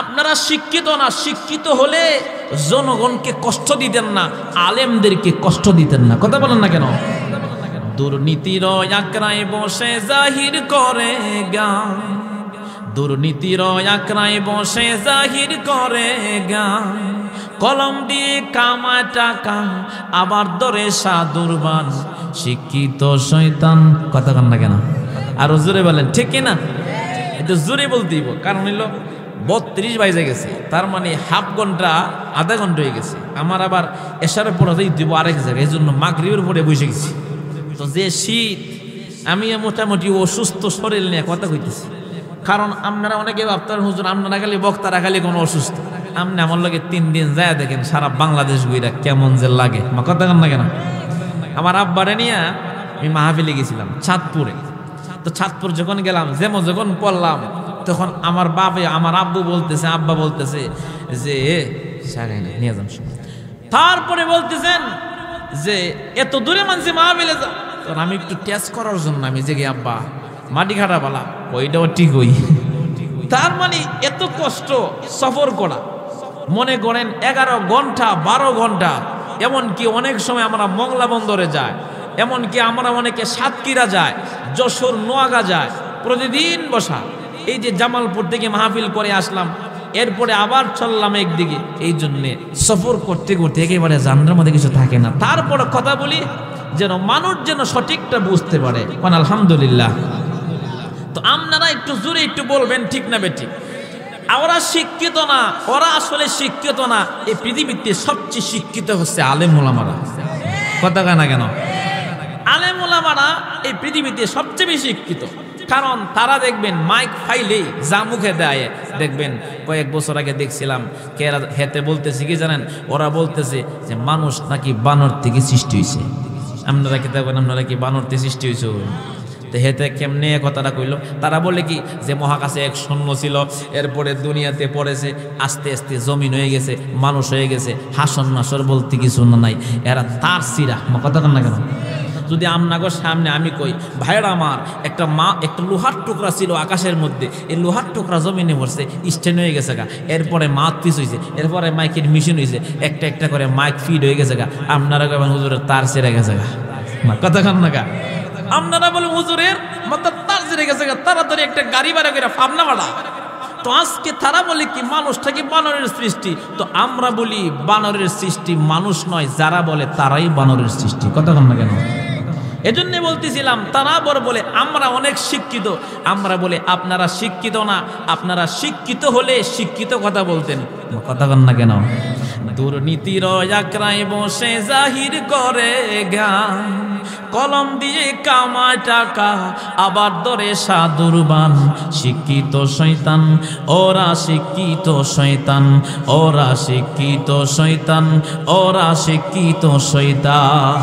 আপনারা শিক্ষিত না, শিক্ষিত হলে জনগণকে কষ্ট দিতেন না, আলেমদেরকে কষ্ট দিতেন না। কথা বলেন না কেন? দুর্নীতির আঁকড়ায় বসে জাহির করে গান, দুর্নীতির আঁকড়ায় বসে জাহির করে গান, কলম দিয়ে কামায় টাকা আবার ধরে সাধুরবান, শিক্ষিত শয়তান। কথা কন না কেন? আরো জোরে বলেন ঠিক কিনা? একটু জোরে বলতেই, কারণ হইলো 32 বাজে গেছে, তার মানে হাফ ঘন্টা আধা ঘন্টা হয়ে গেছে। আমার আবার এশারে পড়া দিব আরেক জায়গায়, এই জন্য মাগরিবের পরে বসে গেছি। তো যে শীত, আমি মোটামুটি অসুস্থ শরীর নিয়ে কথা কইতেছি। কারণ আপনারা অনেকে ভাবতার হুজুর আপনারা খালি বক্তারা খালি কোনো অসুস্থ, আপনি আমার লগে 3 দিন যায় দেখেন সারা বাংলাদেশ ঘুরে কেমন যে লাগে। কথা কন না কেন? আমার আব্বারে নিয়ে আমি মাহফিলে গেছিলাম চাঁদপুরে। তো চাঁদপুর যখন গেলাম, যেমন যখন পড়লাম তখন আমার বাবা আমার আব্বু বলতেছে, আব্বা বলতেছে যে নিয়ে যান। তারপরে বলতেছেন যে এত দূরে মানছে মাহফিলে যা। তখন আমি একটু টেস্ট করার জন্য আমি জেগে আব্বা মাটি ঘাটা বলা ওইটাও ঠিক হই। তার মানে এত কষ্ট সফর করা, মনে করেন 11 ঘন্টা 12 ঘন্টা, এমনকি অনেক সময় আমরা মংলা বন্দরে যাই, এমনকি আমরা অনেকে সাতক্ষীরা যায়, যশোর নোয়াগা যায়, প্রতিদিন বসা। এই যে জামালপুর থেকে মাহফিল করে আসলাম, এরপরে আবার চললাম একদিকে। এই জন্যে সফর করতে করতে একেবারে জানার মধ্যে কিছু থাকে না। তারপরে কথা বলি যেন মানুষ যেন সঠিকটা বুঝতে পারে। আলহামদুলিল্লাহ। তো আপনারা একটু জোরে একটু বলবেন ঠিক না বেঠিক? ওরা শিক্ষিত না, ওরা আসলে শিক্ষিত না। এই পৃথিবীতে সবচেয়ে শিক্ষিত হচ্ছে আলেম ওলামারা। কথা না কেন? আলেম ওলামারা এই পৃথিবীতে সবচেয়ে বেশি শিক্ষিত। কারণ তারা দেখবেন মাইক ফাইলেই যা মুখে দেয়। দেখবেন কয়েক বছর আগে দেখছিলাম হেতে বলতেছে কি জানেন, ওরা বলতেছে যে মানুষ নাকি বানর থেকে সৃষ্টি হয়েছে। আপনারা কি দেখবেন, আপনারা কি বানর থেকে সৃষ্টি হয়েছে? তো হেতে কেমনে কথাটা কইল? তারা বলে কি যে মহাকাশে এক শূন্য ছিল, এরপরে দুনিয়াতে পড়েছে, আস্তে আস্তে জমিন হয়ে গেছে, মানুষ হয়ে গেছে, হাসন নাসর বলতে কিছু নাই। এরা তার সিরা কথা কন না কেন? যদি আপনাকে সামনে আমি কই ভাইয়ের আমার একটা লোহার টুকরা ছিল আকাশের মধ্যে, এই লোহার টুকরা জমিনে পড়ছে, স্ট্যান্ড হয়ে গেছে গা, এরপরে মাউথ পিস হয়েছে, এরপরে মাইকের মেশিন হয়েছে, একটা একটা করে মাইক ফিড হয়ে গেছে গা। আপনারা কেমন হুজুরের তার ছেড়ে গেছে গা? কথা কন না গা? আপনারা বলে হুজুরের মতো তার ছেড়ে গেছে গা, তাড়াতাড়ি একটা গাড়ি ভাড়া করে ফাবনা ভাড়া। তো আজকে তারা বলে কি মানুষটাকে বানরের সৃষ্টি, তো আমরা বলি বানরের সৃষ্টি মানুষ নয়, যারা বলে তারাই বানরের সৃষ্টি। কথা কন না কেন? এজন্য বলতেছিলাম তারা বলে আমরা অনেক শিক্ষিত, আমরা বলে আপনারা শিক্ষিত না। আপনারা শিক্ষিত হলে শিক্ষিত কথা বলতেন। কথা কন না কেন? দুর্নীতির আঁকড়ায় বসে জাহির করে জ্ঞান, কলম দিয়ে কামায় টাকা আবার ধরে সাধুর বান। শিক্ষিত শয়তান ওরা, শিক্ষিত শয়তান ওরা, শিক্ষিত শয়তান ওরা, শিক্ষিত শয়তান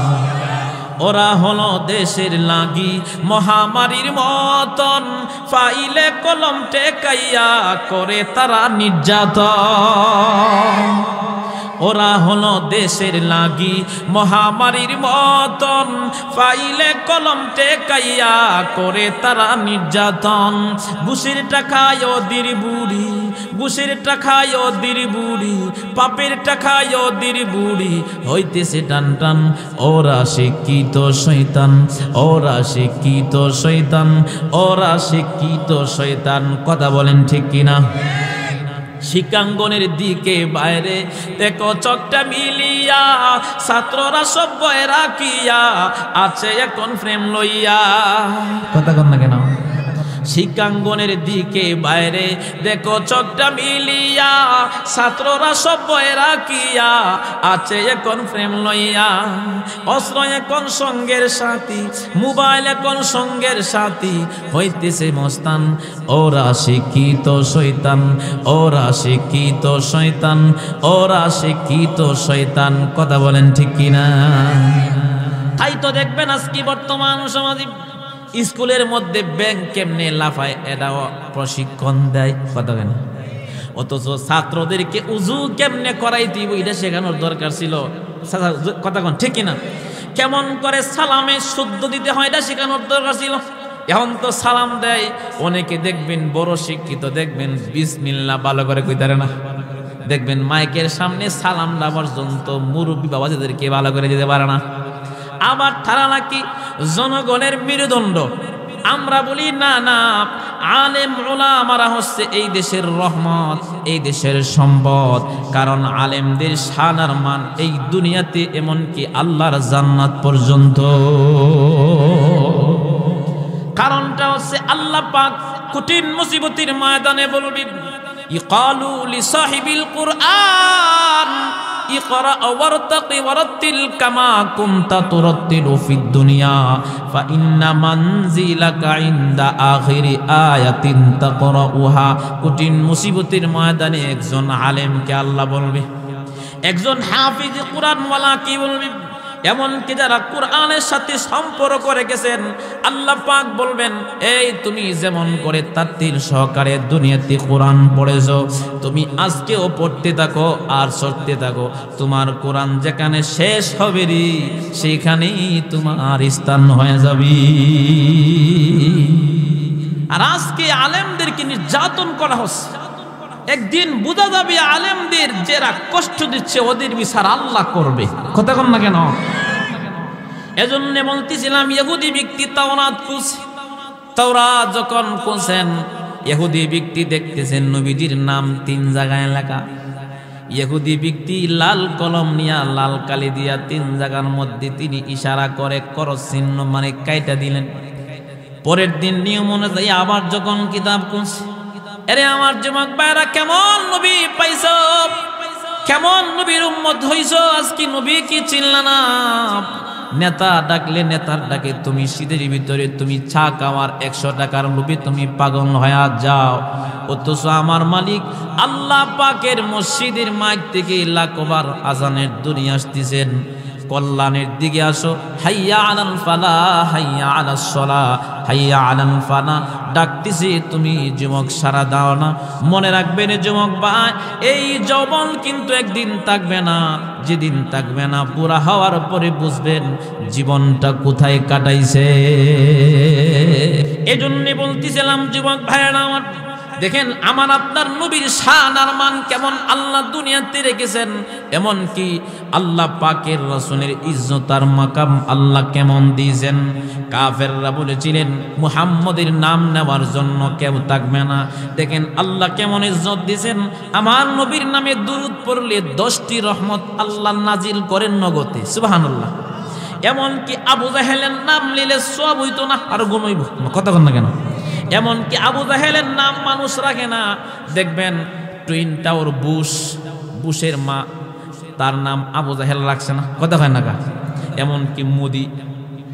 ওরা হলো দেশের লাগি মহামারীর মতন, ফাইলে কলম টেকাইয়া করে তারা নির্যাতন। ওরা হলো দেশের লাগি মহামারীর মতন, ফাইলে কলম টেকাইয়া করে তারা নির্যাতন। ঘুষের টাকায় ওদের বুড়ি, ঘুষের টাকায় ওদের বুড়ি, পাপের টাকায় ওদের বুড়ি হইতেছে টান টান। ওরা শিক্ষিত শয়তান, ওরা শিক্ষিত শয়তান, ওরা শিক্ষিত শয়তান। কথা বলেন ঠিক কিনা? শিক্ষাঙ্গনের দিকে বাইরে দেখো চকটা মিলিয়া, ছাত্ররা সব বয়ে রাখিয়া আছে এখন ফ্রেম লইয়া। কথা কন না কেন? শিক্ষাঙ্গনের দিকে বাইরে দেখো চকটা মিলিয়া, ছাত্ররা সব বয়ে রাখিয়া আছে এখন ফ্রেম লইয়া। অস্ত্র এখন সঙ্গের সাথী, মোবাইল এখন সঙ্গের সাথী হইতেছে মস্তান। ওরা শিক্ষিত শয়তান, ওরা শিক্ষিত শয়তান, ওরা শিক্ষিত শয়তান। কথা বলেন ঠিক কিনা? তাই তো দেখবেন আজকে বর্তমান সমাজে স্কুলের মধ্যে ব্যাংক কেমনে লাফায় এটাও প্রশিক্ষণ দেয়। কথা কেন? অথচ ছাত্রদেরকে উজু কেমনে করাই দিব এটা শেখানোর দরকার ছিল। কথা কন ঠিক কিনা? কেমন করে সালামে শুদ্ধ দিতে হয় এটা শেখানোর দরকার ছিল। এখন তো সালাম দেয় অনেকে, দেখবেন বড় শিক্ষিত, দেখবেন বিসমিল্লাহ ভালো করে কইতারে না। দেখবেন মাইকের সামনে সালামটা পর্যন্ত মুরব্বী বাবাজিদেরকে ভালো করে দিতে পারে না। আবার তারা নাকি জনগণের মেরুদণ্ড। আমরা বলি না না, আলেম উলামারা হচ্ছে এই দেশের রহমত, এই দেশের সম্পদ। কারণ আলেমদের শান আর মান এই দুনিয়াতে এমনকি আল্লাহর জান্নাত পর্যন্ত। কারণটা হচ্ছে আল্লাহ পাক কঠিন মুসিবতের ময়দানে বলবি ইকালু লিসাহিবিল কুরআন ইকরা ওয়ারতাকি ওয়ারাতিল কামা কুনতা তুরাতিলু ফিদ দুনিয়া ফা ইন্না মানজিলাকা ইনদা আখিরি আয়াতিন তাকরাউহা। কঠিন মুসিবতের ময়দানে একজন আলেমকে আল্লাহ বলবে, একজন হাফিজ কুরআন ওয়ালা কি বলবে, এমনকি যারা কোরআনের সাথে সম্পর্ক রেখেছেন আল্লাহ পাক বলবেন, এই তুমি যেমন করে তাত্তির সহকারে দুনিয়াতে কোরআন পড়েছো, তুমি আজকেও পড়তে থাকো আর চড়তে থাকো, তোমার কোরআন যেখানে শেষ হবে রে সেখানেই তোমার স্থান হয়ে যাবে। আর আজকে আলেমদেরকে নির্যাতন করা হচ্ছে, একদিন বোঝা যাবে আলেমদের যারা কষ্ট দিচ্ছে ওদের বিচার আল্লাহ করবে। কথা কন না কেন? এজন্য বলতেছিলাম ইহুদি ব্যক্তি তাওরাত খুঁজছে, তাওরাত যখন খুঁজছেন ইহুদি ব্যক্তি দেখতেছেন নবীজির নাম 3 জায়গায় লেখা। ইহুদি ব্যক্তি লাল কলম নিয়া লাল কালি দিয়া 3 জায়গার মধ্যে তিনি ইশারা করে করস চিহ্ন মানে কাইটা দিলেন। পরের দিন নিয়ম অনুযায়ী আবার যখন কিতাব খুঁজছে, আরে আমার যুবক ভাইরা কেমন নবী পাইছ, কেমন নবীর উম্মত হইছ, আজকে নবী কি চিনলা না? নেতা ডাকলে নেতার ডাকে তুমি শীতের ভিতরে তুমি চা খাওয়ার 100 টাকার লোভে তুমি পাগল হয়ে যাও, অথচ আমার মালিক আল্লাহ পাকের মসজিদের মাইক থেকে লাখবার আজানের ধ্বনি আসতেছেন, কল্যাণের দিকে আসো, হাইয়া আলাল ফালাহ, হাইয়া আলাস সালাহ, হাইয়া আলাল ফালাহ ডাকতেছে, তুমি যুবক সারা দাও না। মনে রাখবেন যুবক ভাই, এই যৌবন কিন্তু একদিন থাকবে না, যেদিন থাকবে না পুরা হওয়ার পরে বুঝবেন জীবনটা কোথায় কাটাইছে। এজন্য বলতেছিলাম যুবক ভাইরা আমার, দেখেন আমার আপনার নবীর শান আর মান কেমন আল্লাহ দুনিয়াতে রেখেছেন, এমন কি আল্লাহ পাকের রাসূলের ইজ্জত আর মাকাম আল্লাহ কেমন দিয়েছেন। কাফেররা বলেছিলেন মুহাম্মদের নাম নেওয়ার জন্য কেউ থাকবে না, দেখেন আল্লাহ কেমন ইজ্জত দিয়েছেন। আমার নবীর নামে দুরূদ পড়লে 10টি রহমত আল্লাহ নাজিল করেন নগদে, সুবহানাল্লাহ। এমন কি আবু জাহেলের নাম নিলে সব হইতো না, আর গুণ হইব, কথা বল না কেন? এমনকি আবু জাহেলের নাম মানুষ রাখে না, দেখবেন টুইন টাওয়ার বুশের মা তার নাম আবু জাহেল রাখছে না, কথা কয় না কা? এমনকি মোদি,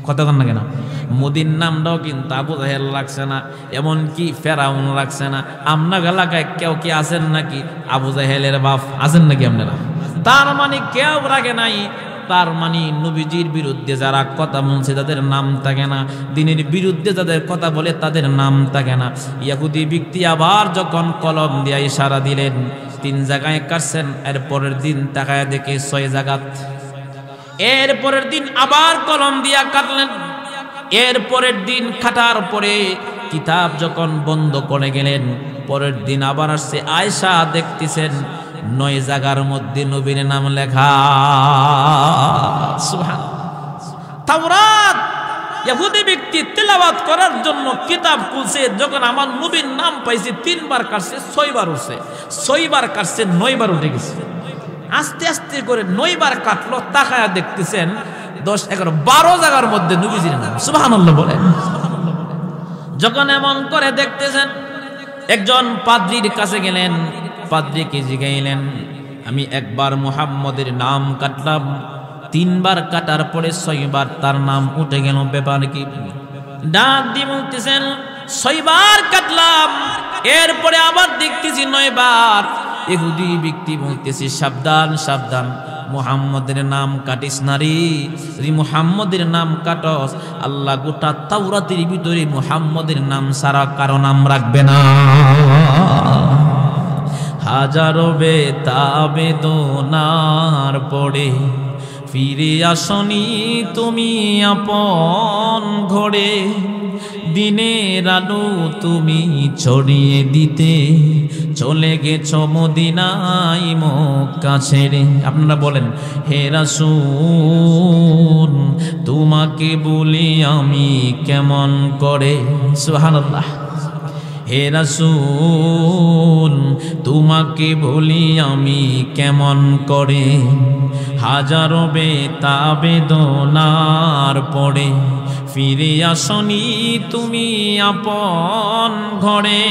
কথা কন না কেন? মোদির নামটাও কিন্তু আবু জাহেল রাখছে না, এমনকি ফেরাউন রাখছে না। আপনার এলাকায় কেউ কি আছেন নাকি আবু জাহেলের বাপ আছেন নাকি আপনারা? তার মানে কেউ রাখে নাই। তার মানে নবীজির বিরুদ্ধে যারা কথা বলছে তাদের নাম থাকে না, দিনের বিরুদ্ধে যাদের কথা বলে তাদের নাম থাকে না। ইহুদি ব্যক্তি আবার যখন কলম দিয়ে ইশারা দিলেন 3 জায়গায় কাটছেন, এর পরের দিন তাকায় দেখে 6 জায়গা, এর পরের দিন আবার কলম দিয়া কাটলেন, এর পরের দিন কাটার পরে কিতাব যখন বন্ধ করে গেলেন, পরের দিন আবার আসছে, আয়েশা দেখতেছেন 9 জায়গার মধ্যে নবীর নাম লেখা। সুবহানাল্লাহ। তাওরাত ইহুদি ব্যক্তি তেলাওয়াত করার জন্য কিতাব খুলছে, যখন আমার নবীর নাম পাইছে 3 বার কাটছে, 6 বার উঠছে, 6 বার কাটছে, 9 বার উঠে গেছে। আস্তে আস্তে করে 9 বার কাটলো, তাকায়া দেখতেছেন 10, 11, 12 জায়গার মধ্যে নবীজির নাম। সুবহানাল্লাহ বলেন। যখন এমন করে দেখতেছেন, একজন পাদ্রীর কাছে গেলেন, পাদ্রীকে জিগাইলেন, আমি একবার মুহাম্মদের নাম কাটলাম, 3 বার কাটার পরে 6 বার তার নাম উঠে গেল, ব্যাপার কি? ডাক দিয়ে বলতেছেন 6 বার কাটলাম, এরপরে আবার দেখতেছি 9 বার। ইহুদি ব্যক্তি বলতেছি সাবধান সাবধান, মুহাম্মদের নাম কাটিস না রে, মুহাম্মদের নাম কাটস আল্লাহ গোটা তাওরাতের ভিতরে মুহাম্মদের নাম সারা কারো নাম রাখবে না। হাজারো বেদনার পড়ে ফিরে আসনি তুমি আপন ঘরে, দিনের আলো তুমি ছড়িয়ে দিতে চলে গেছো মদিনায় মক্কা ছেড়ে। আপনারা বলেন, হে রাসূল তোমাকে বলি আমি কেমন করে। সুবহানাল্লাহ। হে রাসূল তোমাকে বলি আমি কেমন করে, হাজারো বেদনার পড়ে ফিরে আসনি তুমি আপন ঘরে,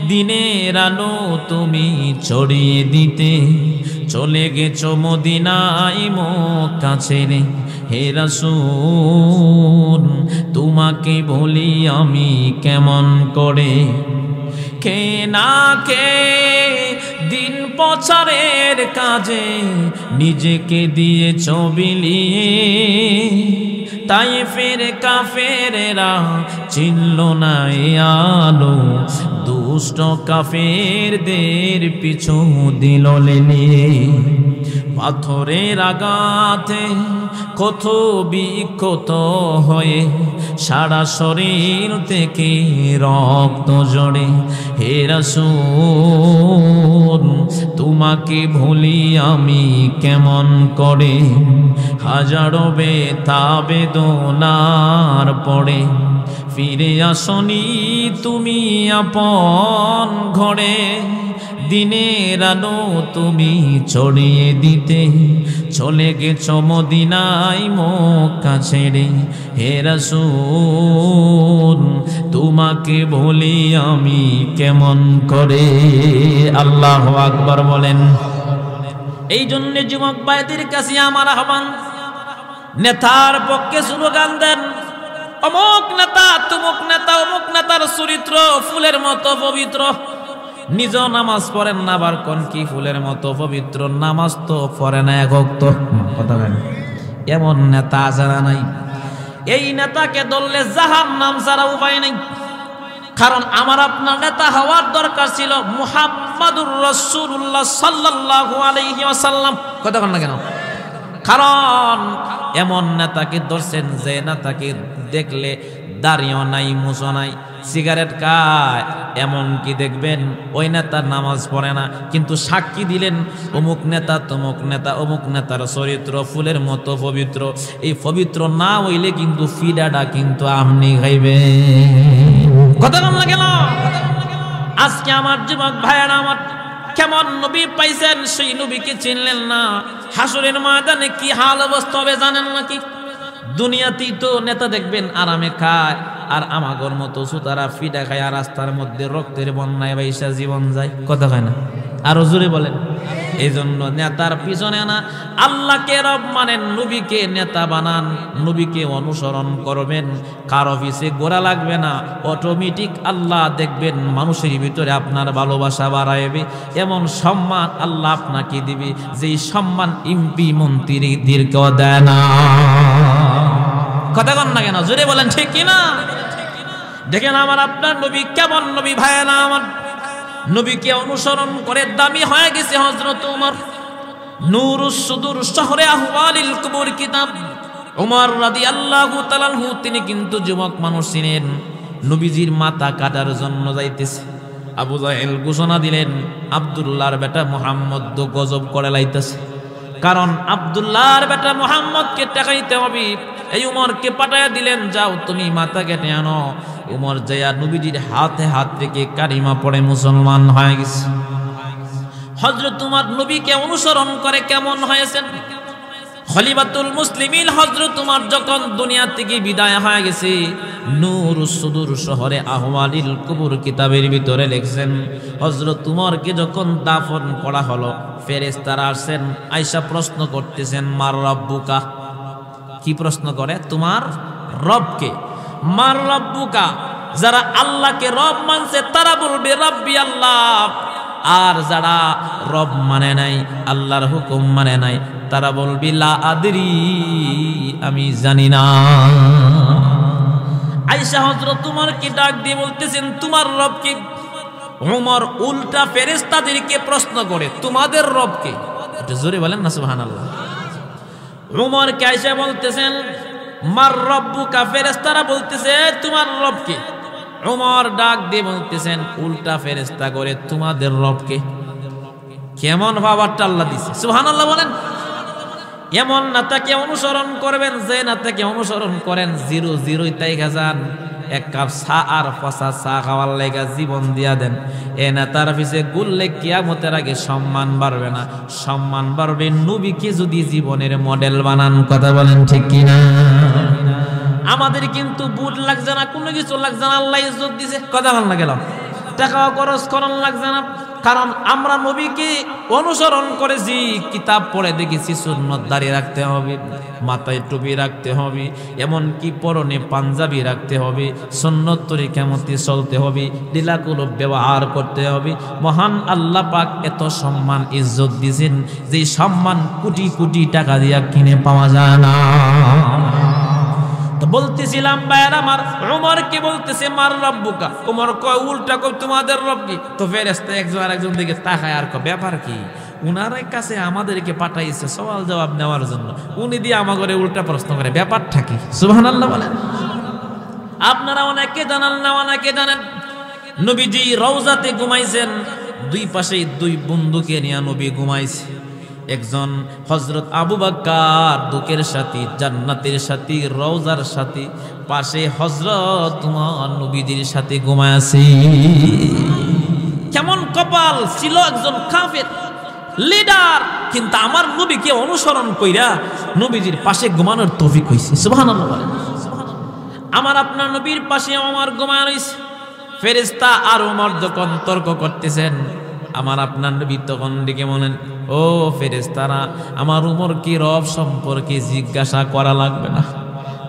দিনের আলো তুমি ছড়িয়ে দিতে চলে গেছো মদিনায় মক্কা ছেড়ে। হে রাসূল তোমাকে বলি আমি কেমন করে, কে না কে দিন প্রচারের কাজে নিজেকে দিয়েছ বিলিয়ে, তায়েফের কাফেরেরা চিনল না এ আলো, দুষ্ট কাফেরদের পিছু দিল লেলিয়ে। পাথরের আঘাতে ক্ষত বিক্ষত হয়ে সারা শরীর থেকে রক্ত ঝরে, হে রাসূল তোমাকে ভুলি আমি কেমন করে, হাজারো ব্যথা বেদনার পড়ে ফিরে আসনি তুমি আপন ঘরে, দিনের আলো তুমি ছড়িয়ে দিতে চলে গেছ মদিনায় মক্কা ছেড়ে, হে রাসূল তোমাকে বলি আমি কেমন করে। আল্লাহু আকবার বলেন। এই জন্য যুবক ভাইদের কাছে আমার আহ্বান, নেতার পক্ষে স্লোগান দেন, অমুক নেতা তুমুক নেতা অমুক নেতার চরিত্র ফুলের মতো পবিত্র, নিজ নামাজ পড়েন না, আবার কোন কি ফুলের মতো পবিত্র, নামাজ তো পড়ে না এক ওয়াক্ত। কথা বলেন, এমন নেতা যারা নাই, এই নেতাকে ধরলে জাহান্নাম ছাড়া উপায় নেই। কারণ আমার আপনার নেতা হওয়ার দরকার ছিল মুহাম্মাদুর রাসূলুল্লাহ সাল্লাল্লাহু আলাইহি ওয়াসাল্লাম। কথা বলেন না কেন? কারণ এমন নেতাকে ধরছেন যে নেতাকে দেখলে দাড়িও নাই, মুছও নাই, সিগারেট খায়, এমনকি দেখবেন ওই নেতার নামাজ পড়ে না, কিন্তু সাক্ষী দিলেন অমুক নেতা তমুক নেতা অমুক নেতার চরিত্র ফুলের মতো পবিত্র। এই পবিত্র না হইলে কিন্তু ফিডাটা কিন্তু আপনি খাইবে। কথা বল না কেন? আজকে আমার যুবক ভাইয়েরা আমার, কেমন নবী পাইছেন সেই নবীকে চিনলেন না, হাসরের ময়দানে কি হাল অবস্থা হবে জানেন নাকি? দুনিয়াতেই তো নেতা দেখবেন আরামে খায়, আর আমাগর মতো সুতারা ফিডা খায়, আর রাস্তার মধ্যে রক্তের বন্যায় বাইসা জীবন যায়। কথা হয় না? আরো জোরে বলেন। এই জন্য নেতার পিছনে না, আল্লাহকে রব মানেন, নবীকে নেতা বানান, নবীকে অনুসরণ করবেন, কারো পিছে গোড়া লাগবে না, অটোমেটিক আল্লাহ দেখবেন মানুষের ভিতরে আপনার ভালোবাসা বাড়াইবে, এমন সম্মান আল্লাহ আপনাকে দিবে যেই সম্মান এমপি মন্ত্রীদেরকেও দেয় না। কথা কন না কেন? জোরে বলেন ঠিক কিনা? দেখেন আমার আপনার নবী কেমন নবী ভাইয়েরা আমার, নবীকে অনুসরণ করে দামি হয়ে গেছে হযরত ওমর। নূরুস সুদূর শহরে আহওয়ালিল কুবুর কিতাব, ওমর রাদিয়াল্লাহু তাআলা আনহু তিনি কিন্তু যুবক মানুষ ছিলেন, নবীজির মাথা কাটার জন্য যাইতেছে। আবু জাহেল ঘোষণা দিলেন আব্দুল্লাহর বেটা মুহাম্মদ তো গজব করে লাইতেছে, কারণ আব্দুল্লাহর বেটা মুহাম্মদকে ঠেকাইতে হবে। এই উমরকে পাঠাইয়া দিলেন, যাও তুমি মাথা কেটে আনো। উমর যাইয়া নবীজির হাতে হাত রেখে কালিমা পড়ে মুসলমান হয়ে গেছে। হযরত উমর নবীকে অনুসরণ করে কেমন হয়েছেন? খলিফাতুল মুসলিমিন হযরত উমর যখন দুনিয়া থেকে বিদায় হয়ে গেছে, নূরুস সুদূর শহরে আহওয়ালিল কুবুর কিতাবের ভিতরে লিখছেন, হযরত উমরকে যখন দাফন করা হলো, ফেরেশতারা আসেন, আয়েশা প্রশ্ন করতেছেন, মার রাব্বুকা। কি প্রশ্ন করে? তোমার রবকে। মার রাব্বুকা, যারা আল্লাহকে রব মানছে তারা বলবে রাব্বি আল্লাহ, আর যারা রব মানে নাই, আল্লাহর হুকুম মানে নাই, তারা বলবি লা আদরি, আমি জানি না। আয়েশা হযরত উমরকে ডাক দিয়ে বলতেছেন, তোমার রব কি? উমর উল্টা ফেরেশতাদেরকে প্রশ্ন করে, তোমাদের রব কে? একটু জোরে বলেন না সুবহানাল্লাহ। উমরকে আয়েশা বলতেছেন, মার রব্বুকা, ফেরেশতারা বলতেছে তোমার রব কে? উমর ডাক দিয়ে বলতেছেন উল্টা ফেরেশতা করে, তোমাদের রব কে? কেমন ভাবারটা আল্লাহ দিছে, সুবহানাল্লাহ বলেন। এমন নেতাকে অনুসরণ করবেন যে নেতাকে অনুসরণ করেন 0-0 তাই যান, এক কাপ চা আর পচা চা খাওয়ার লেগে জীবন দিয়া দেন, এ নেতার পিছে ঘুরলে কিয়ামতের আগে সম্মান বাড়বে না, সম্মান বাড়বে নবীকে যদি জীবনের মডেল বানান। কথা বলেন ঠিক কিনা? আমাদের কিন্তু বুট লাগছে না, কোনো কিছু লাগছে না, আল্লাহ ইজ্জত দিছে। কথা বল না গেল, টাকা খরচ করন লাগছে না, কারণ আমরা নবীকে অনুসরণ করেছি, কিতাব পড়ে দেখেছি সুন্নত দাঁড়িয়ে রাখতে হবে, মাথায় টুপি রাখতে হবে, এমনকি পরনে পাঞ্জাবি রাখতে হবে, সুন্নত তরিকা মতে চলতে হবে, লীলাগুলো ব্যবহার করতে হবে। মহান আল্লাহ পাক এত সম্মান ইজ্জত দিয়েছেন যে সম্মান কোটি কোটি টাকা দিয়া কিনে পাওয়া যায় না। তো বলতেছিলাম ভাইয়ের আমার, উমর কি বলতেছে মার রব্বুকা, উমর কয় উল্টা কই তোমাদের রব কি? তো ফেরেশতা একজন আরেকজন দিকে তাকায় আর কয় ব্যাপার কি? উনার কাছে আমাদেরকে পাঠাইছে সওয়াল জবাব নেওয়ার জন্য, উনি দিয়ে আমাকে উল্টা প্রশ্ন করে, ব্যাপারটা কি? সুবহানাল্লাহ বলেন। আপনারা অনেকে জানেন না, অনেকে জানেন নবীজি রওজাতে ঘুমাইছেন, দুই পাশে দুই বন্ধুকে নিয়ে নবী ঘুমাইছে। একজন হযরত আবু বকর দুঃখের সাথী, জান্নাতের সাথী, রওজার সাথী, পাশে হযরত তোমার নবীজির সাথে ঘুমায় আছে। কেমন কপাল ছিল, একজন কাফের লিডার, কিন্তু আমার নবীকে অনুসরণ কইরা নবীজির পাশে ঘুমানোর তৌফিক হইছে। সুবহানাল্লাহ বলেন। আমার আপনার নবীর পাশে ওমর ঘুমায় রইছে। ফেরেশতা আর ওমর যখন তর্ক করতেছেন, আমার আপনার নবী তখন ডেকে বলেন, ও ফেরেশতারা, আমার উমর কি রব সম্পর্কে জিজ্ঞাসা করা লাগবে না,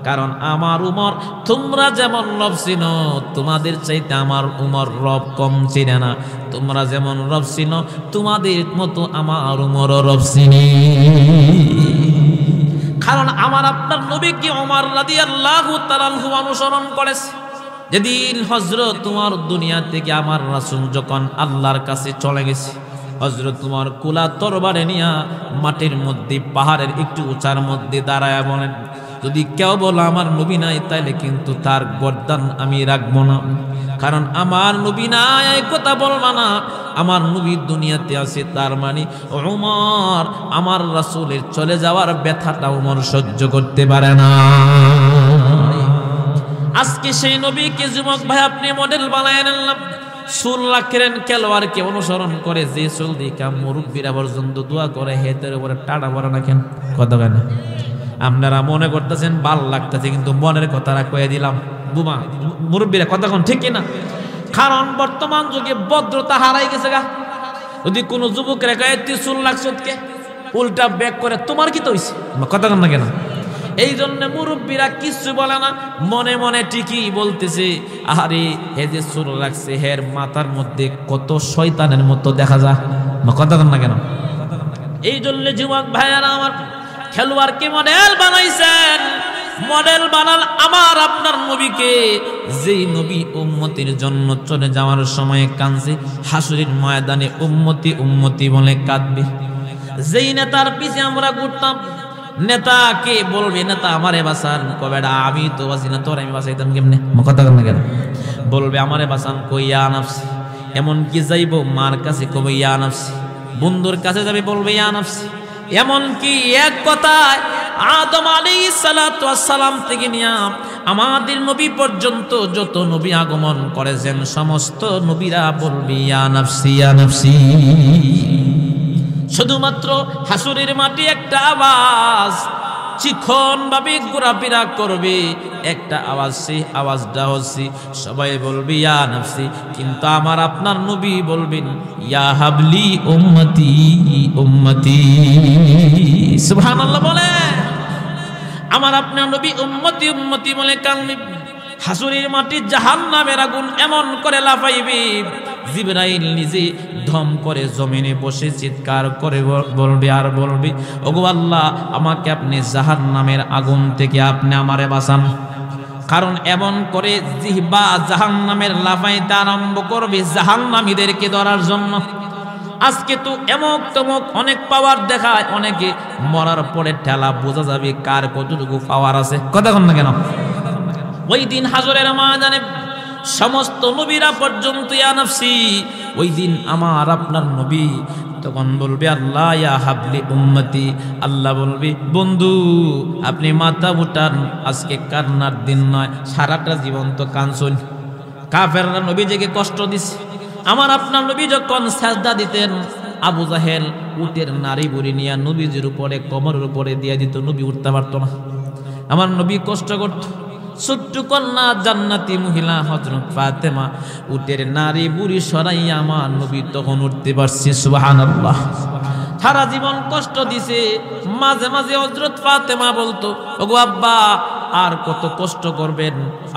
কারণ আমার উমর তোমরা যেমন রব চিনো, তোমাদের চাইতে আমার উমর রব কম চিনে না। তোমরা যেমন রব চিনো, তোমাদের মতো আমার উমরও রব চিনি। কারণ আমার আপনার নবীকে ওমর রাদিয়াল্লাহু তাআলা আনহু অনুসরণ করেছে। যেদিন হযরত তোমার দুনিয়া থেকে আমার রাসূল যখন আল্লাহর কাছে চলে গেছে, হযরত তোমার কুলা তরবারে নিয়া মাটির মধ্যে পাহাড়ের একটু উঁচার মধ্যে দাঁড়ায় বলেন, যদি কেউ বলো আমার নবী নাই, তাইলে কিন্তু তার গর্দান আমি রাখবো না। কারণ আমার নবী নাই এই কথা বলবা না, আমার নবী দুনিয়াতে আছে, তার মানে ওমর আমার রাসূলের চলে যাওয়ার ব্যথাটা ওমর সহ্য করতে পারে না। আজকে সেই নবীকে যুবক ভাই আপনি মডেল বানায় নিলেন, চুল রাখেন খেলোয়াড়কে অনুসরণ করে, যে চুল দিকা মুরব্বীরা পর্যন্ত দোয়া করে, হেতের উপরে টাটা পরে না কেন? কথা কেন? আপনারা মনে করতেছেন ভাল লাগতেছে, কিন্তু মনের কথাটা কয়ে দিলাম বুমা মুরব্বীরা, কথা কোন ঠিক কিনা? কারণ বর্তমান যুগে ভদ্রতা হারাই গেছে গা। যদি কোনো যুবকের গায়ে তুই চুল লাগছকে উল্টা ব্যাক করে, তোমার কি তো হইছে? কথা কন না কেন? এই জন্য মুরব্বীরা কিছু বলে না, মনে মনে ঠিকই বলতেছে, আরে হে যে চুল রাখছে, হের মাথার মধ্যে কত শয়তানের মতো দেখা যায়। কথা কন না কেন? এই জন্য যুবক ভাইয়ারা আমার, খেলোয়াড়কে মডেল বানাইছেন, মডেল বানাল আমার আপনার নবীকে, যেই নবী উম্মতির জন্য চলে যাওয়ার সময় কাঁদছে, হাসরের ময়দানে উম্মতি উম্মতি বলে কাঁদবে। যেই নেতার পিছে আমরা ঘুরতাম, নেতাকে বলবে নেতা আমারে বাঁচান, কবে আমি তো বাঁচি না, তোর আমি বাঁচাইতাম কেমনে? কথা বল না কেন? বলবে আমারে বাঁচান, কই ইয়া নাফসি। এমনকি যাইব মার কাছে, কবে ইয়া নাফসি। বন্ধুর কাছে যাবে, বলবে ইয়া নাফসি। এমনকি এক কথায় আদম আলাইহিস সালাতু ওয়াস সালাম থেকে নিয়ে আমাদের নবী পর্যন্ত যত নবী আগমন করেছেন, সমস্ত নবীরা বলবে ইয়া নাফসি ইয়া নাফসি। শুধুমাত্র হাসরের মাটি একটা আওয়াজ চিকন ভাবে ঘোরাফেরা করবে, একটা আওয়াজ, সেই আওয়াজটা হচ্ছে সবাই বলবে ইয়া নাফসি, কিন্তু আমার আপনার নবী বলবেন ইয়া হাবলি উম্মতি উম্মতি। সুবহানাল্লাহ বলে আমার আপনার নবী উম্মতি উম্মতি বলে কাঁদবে। হাসরের মাটি জাহান্নামের আগুন এমন করে লাফাইবে, জিবরাইল নিজে ধম করে জমিনে বসে চিৎকার করে বলবে আর বলবে, ওগো আল্লাহ, আমাকে আপনি জাহান্নামের আগুন থেকে আপনি আমারে বাঁচান। কারণ এমন করে জিহ্বা জাহান্নামের লাফাইতে আরম্ভ করবে জাহান্নামীদেরকে ধরার জন্য। আজকে তো এমক তমক অনেক পাওয়ার দেখায়, অনেকে মরার পরে ঠেলা বোঝা যাবে কার কতটুকু পাওয়ার আছে। কথা কন না কেন? ওই দিন হাজরের ময়দানে সমস্ত নবীরা পর্যন্ত ইয়া নাফসি, ওই দিন আমার আপনার নবী তখন বলবে আল্লাহ ইয়া হাবলি উম্মতি। আল্লাহ বলবে বন্ধু আপনি মাথা উঠান, আজকে কান্নার দিন নয়, সারাটা জীবন তো কাঁদছেন। কাফেররা নবীজিকে কষ্ট দিছে। আমার আপনার নবী যখন সাজদা দিতেন, আবু জাহেল উটের নারী বুড়ি নিয়ে নবীজির উপরে কোমরের উপরে দিয়ে দিত, নবী উঠতে পারতো না। আমার নবী কষ্ট করত। ছোট্ট কন্যা জান্নাতি মহিলা হযরত ফাতেমা উটের নারী বুড়ি সরাইয়া আমার নবী তখন উঠতে পারছে। সুবহানাল্লাহ। সারা জীবন কষ্ট দিছে। মাঝে মাঝে হযরত ফাতেমা বলতো, ওগো আব্বা আর কত কষ্ট করবেন,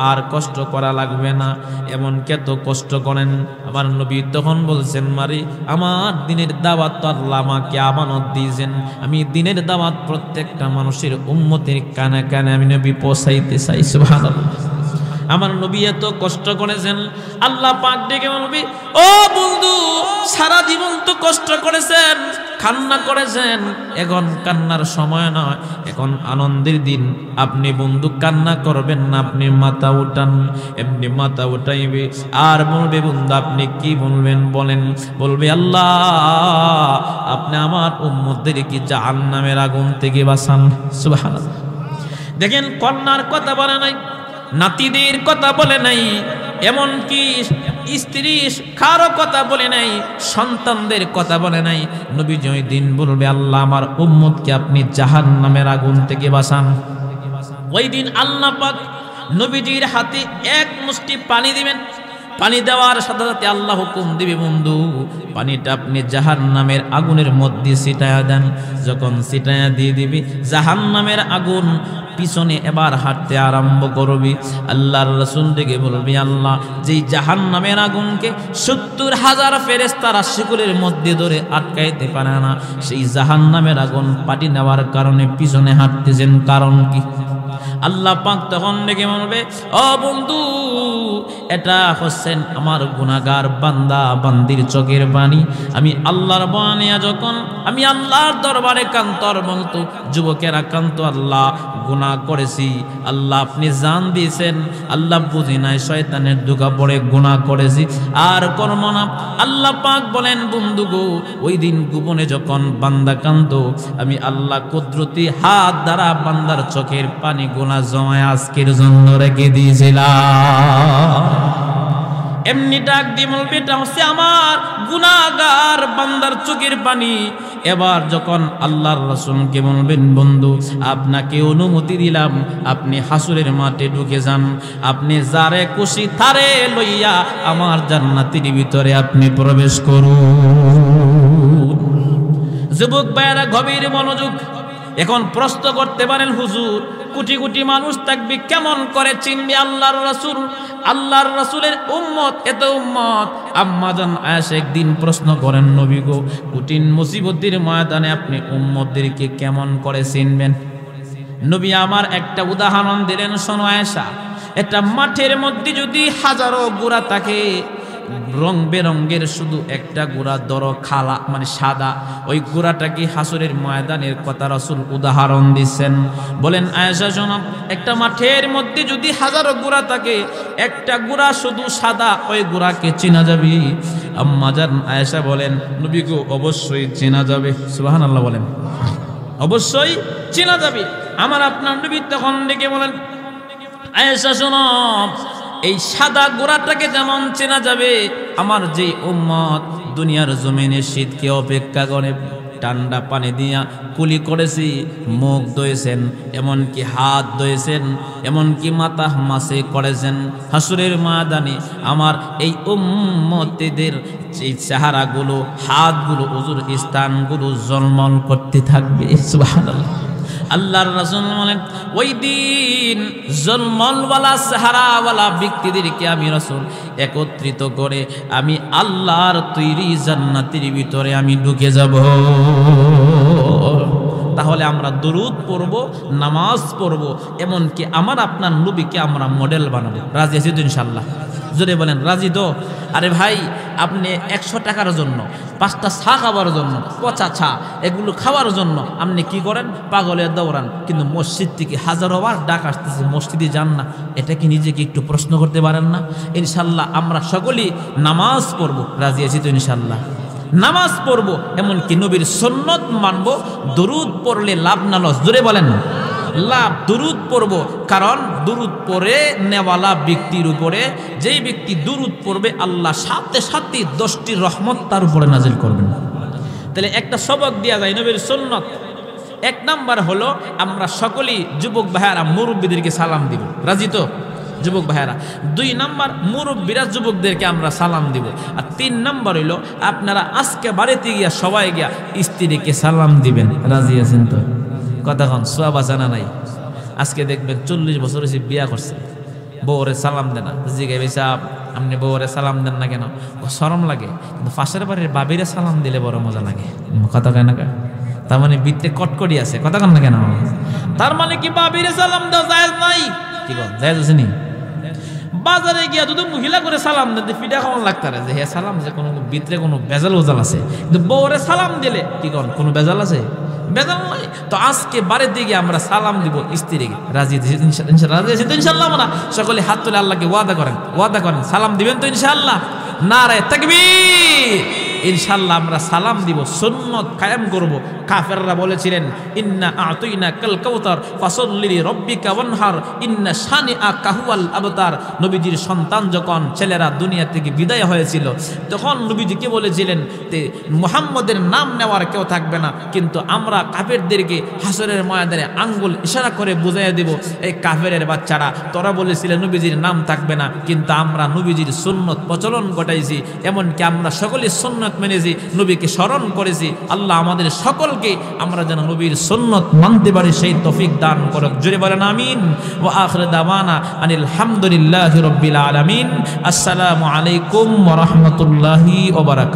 আর কষ্ট করা লাগবে না, এমন কত কষ্ট করেন। আমার নবী তখন বলছেন, মারি আমার দিনের দাওয়াত তো আল্লাহ আমাকে আমানত দিয়েছেন, আমি দিনের দাওয়াত প্রত্যেকটা মানুষের উম্মতের কানে কানে আমি নবী পৌঁছাইতে চাই। সুবহানাল্লাহ। আমার নবী এত কষ্ট করেছেন, আল্লাহ পাক ডেকে বলবি, ও বন্ধু সারা জীবন তো কষ্ট করেছেন, কান্না করেছেন, এখন কান্নার সময় নয়, এখন আনন্দের দিন। আপনি বন্ধু কান্না করবেন না, আপনি মাথা উঠান। এমনি মাথা উঠাইবে আর বলবে, বন্ধু আপনি কি বলবেন বলেন? বলবে, আল্লাহ আপনি আমার উম্মতদেরকে জাহান্নামের আগুন থেকে বাঁচান। সুবহানাল্লাহ। দেখেন, কন্যার কথা বলে নাই, নাতিদের কথা বলে নাই, এমনকি স্ত্রী কারো কথা বলে নাই, সন্তানদের কথা বলে নাই। নবী ওই দিন বলবে, আল্লাহ আমার উম্মতকে আপনি জাহান্নামের আগুন থেকে বাঁচান। ওই দিন আল্লাহ পাক নবীজির হাতে এক মুষ্টি পানি দিবেন। পানি দেওয়ার সাথে সাথে আল্লাহ হুকুম দিবে, বন্ধু পানিটা আপনি জাহান্নামের আগুনের মধ্যে ছিটায়া দেন। যখন ছিটায়া দিয়ে দিবি, জাহান্নামের আগুন পিছনে এবার হাঁটতে আরম্ভ করবি। আল্লাহর রাসূল ডেকে বলবি, আল্লাহ যেই জাহান্নামের আগুনকে ৭০,০০০ ফেরেশতারা শিকলের মধ্যে ধরে আটকাইতে পারে না, সেই জাহান্নামের আগুন পানি নেওয়ার কারণে পিছনে হাঁটতেছেন, কারণ কি? আল্লাহ পাক তখন ডেকে বলবে, ও বন্ধু এটা হচ্ছেন আমার গুনাহগার বান্দা বান্দির চোখের পানি। আমি আল্লাহর বানিয়া যখন আমি আল্লাহর দরবারে কান্তর বলতো, যুবকেরা কান্ত, আল্লাহ গুনাহ করেছি, আল্লাহ আপনি জান দিয়েছেন, আল্লাহ বুঝি নাই, শয়তানের ধোঁকা পড়ে গুনাহ করেছি, আর করব না। আল্লাহ পাক বলেন, বন্ধু গো ওই দিন গোপনে যখন বান্দা কান্ত, আমি আল্লাহ কুদরতি হাত দ্বারা বান্দার চোখের পানি গুনাহ জমায় আজকের জন্য রেখে দিয়েছিলাম। এমনি ডাক দিয়ে বলবে, এটা হচ্ছে আমার গুনাহগার বান্দার চোখের পানি। এবার যখন আল্লাহর রাসূলকে বলবেন, বন্ধু আপনাকে অনুমতি দিলাম, আপনি হাসরের মাঠে ঢুকে যান, আপনি যারে খুশি তারে লইয়া আমার জান্নাতের ভিতরে আপনি প্রবেশ করুন। যুবক ভাইয়েরা গভীর মনোযোগ। এখন প্রশ্ন করতে পারেন, হুজুর কোটি কোটি মানুষ থাকবে, কেমন করে চিনবে আল্লাহর রাসূল? আল্লাহর রাসূলের উম্মত, এত উম্মত। আম্মা জান আয়েশা একদিন প্রশ্ন করেন, নবী গো কঠিন মুসিবতের ময়দানে আপনি উম্মতদেরকে কেমন করে চিনবেন? নবী আমার একটা উদাহরণ দিলেন, শোনো আয়েশা, একটা মাঠের মধ্যে যদি হাজারো ঘোড়া থাকে, রং বেরঙ্গের শুধু একটা ঘোড়া ধরো খালা মানে সাদা, ওই ঘোড়াটাকে হাসরের ময়দানের কথা রাসূল উদাহরণ দিচ্ছেন। বলেন আয়েশা শোনো, একটা মাঠের মধ্যে যদি হাজারো ঘোড়া থাকে, একটা ঘোড়া শুধু সাদা, ওই ঘোড়াকে চেনা যাবে? আম্মা জান আয়েশা বলেন, নবী গো অবশ্যই চেনা যাবে। সুবহানাল্লাহ বলেন, অবশ্যই চেনা যাবে। আমার আপনার নবী তখন ডেকে বলেন, আয়েশা শোনো, এই সাদা ঘোড়াটাকে যেমন চেনা যাবে, আমার যে উম্মত দুনিয়ার জমিনে শীতকে অপেক্ষা করে, ঠান্ডা পানি দিয়া কুলি করেছি, মুখ ধুয়েছেন, এমনকি হাত ধুয়েছেন, এমনকি মাথা মাসে করেছেন, হাসরের ময়দানে আমার এই উম্মতেদের এই চেহারাগুলো, হাতগুলো, ওজুর স্থানগুলো ঝলমল করতে থাকবে। সুবহানাল্লাহ। আল্লাহর রাসূল বলেন, ওই দিন জলমলওয়ালা চেহারাওয়ালা ব্যক্তিদেরকে আমি রাসূল একত্রিত করে আমি আল্লাহর তৈরি জান্নাতের ভিতরে আমি ঢুকে যাব। তাহলে আমরা দরুদ পড়ব, নামাজ পড়ব, এমনকি আমার আপনার নবীকে আমরা মডেল বানাবো। রাজি আছি তো ইনশাআল্লাহ? জোরে বলেন রাজি তো? আরে ভাই, আপনি 100 টাকার জন্য, 5টা চা খাওয়ার জন্য, পচা চা এগুলো খাওয়ার জন্য আপনি কি করেন? পাগলের দৌড়ান। কিন্তু মসজিদ থেকে হাজারোবার ডাক আসতেছে, মসজিদে যান না। এটা কি নিজেকে একটু প্রশ্ন করতে পারেন না? ইনশাল্লাহ আমরা সকলেই নামাজ পড়ব। রাজি আছি তো ইনশাল্লাহ? নামাজ পড়ব, এমনকি নবীর সুন্নত মানব। দরুদ পড়লে লাভ না লস? জোরে বলেন লাভ। দরুদ পড়ব, কারণ দরুদ পড়ে নেওয়ালা ব্যক্তির উপরে, যেই ব্যক্তি দরুদ পড়বে আল্লাহ সাথে সাথে 10টি রহমত তার উপরে নাজিল করবেন। তাহলে একটা সবক দেওয়া যায়, নবীর সুন্নত এক নাম্বার হলো আমরা সকলেই যুবক ভাইয়ারা মুরব্বীদেরকে সালাম দিব, রাজি তো যুবক ভাইয়ারা? 2 নাম্বার মুরব্বীরা যুবকদেরকে আমরা সালাম দিব। আর 3 নাম্বার হইল আপনারা আজকে বাড়িতে গিয়া সবাই গিয়া স্ত্রীকে সালাম দিবেন, রাজি আছেন তো? কতক্ষণ সোয়াব আছে না নাই? আজকে দেখবেন 40 বছর হয়েছে বিয়া করছে, বউরে সালাম দেন না। জিজ্ঞাসা সাহেব আপনি বউরে সালাম দেন না কেন? শরম লাগে, কিন্তু পাশের বাড়ির বাবিরে সালাম দিলে বড় মজা লাগে। কথা কেন? তার মানে ভিতরে কটকটি আছে, কথা কেন না কেন? তার মানে কি বাবিরে সালাম দেওয়া জায়েজ নাই? কি বল, জায়েজ আছে নি? বাজারে গিয়া যদি মহিলা করে সালাম দেন ফিডা কেমন লাগতারে যে হ্যাঁ সালাম, যে কোনো ভিতরে কোনো বেজাল ওজাল আছে। কিন্তু বউরে সালাম দিলে কি কোন কোনো বেজাল আছে? বেজাল নাই। তো আজকে বাড়ির দিকে আমরা সালাম দিব স্ত্রীকে, রাজি ইনশাআল্লাহ? রাজি আছেন তো ইনশাআল্লাহ? আমরা সকলে হাত তুলে আল্লাহকে ওয়াদা করেন সালাম দিবেন তো ইনশাআল্লাহ? নারায়ে তাকবীর। ইনশাআল্লাহ আমরা সালাম দিব, সুন্নত কায়েম করব। কাফেররা বলেছিলেন ইন্না আ'তাইনাকাল কাউসার ফাসাল্লি লিরাব্বিকা ওয়ানহার ইন্না শানিআকা হুয়াল আবতার। নবীজির সন্তান যখন ছেলেরা দুনিয়া থেকে বিদায় হয়েছিল তখন নবীজিকে বলেছিলেন যে মুহাম্মদের নাম নেওয়ার কেউ থাকবে না, কিন্তু আমরা কাফেরদেরকে হাসরের ময়দানে আঙ্গুল ইশারা করে বুঝাইয়া দেব, এই কাফেরের বাচ্চারা তোরা বলেছিলেন নবীজির নাম থাকবে না, কিন্তু আমরা নবীজির সুন্নত প্রচলন ঘটাইছি, এমনকি আমরা সকলেই সুন্নত মেনেছি, নবীকে স্মরণ করেছি। আল্লাহ আমাদের সকলকে আমরা যেন নবীর সুন্নত মানতে পারি সেই তৌফিক দান করুক। জোরে বলেন আমিন। ওয়া আখিরু দাওয়ানা আনিল হামদুলিল্লাহি রাব্বিল আলামিন। আসসালামু আলাইকুম ওয়া রাহমাতুল্লাহি ওয়া বারাকাতুহু।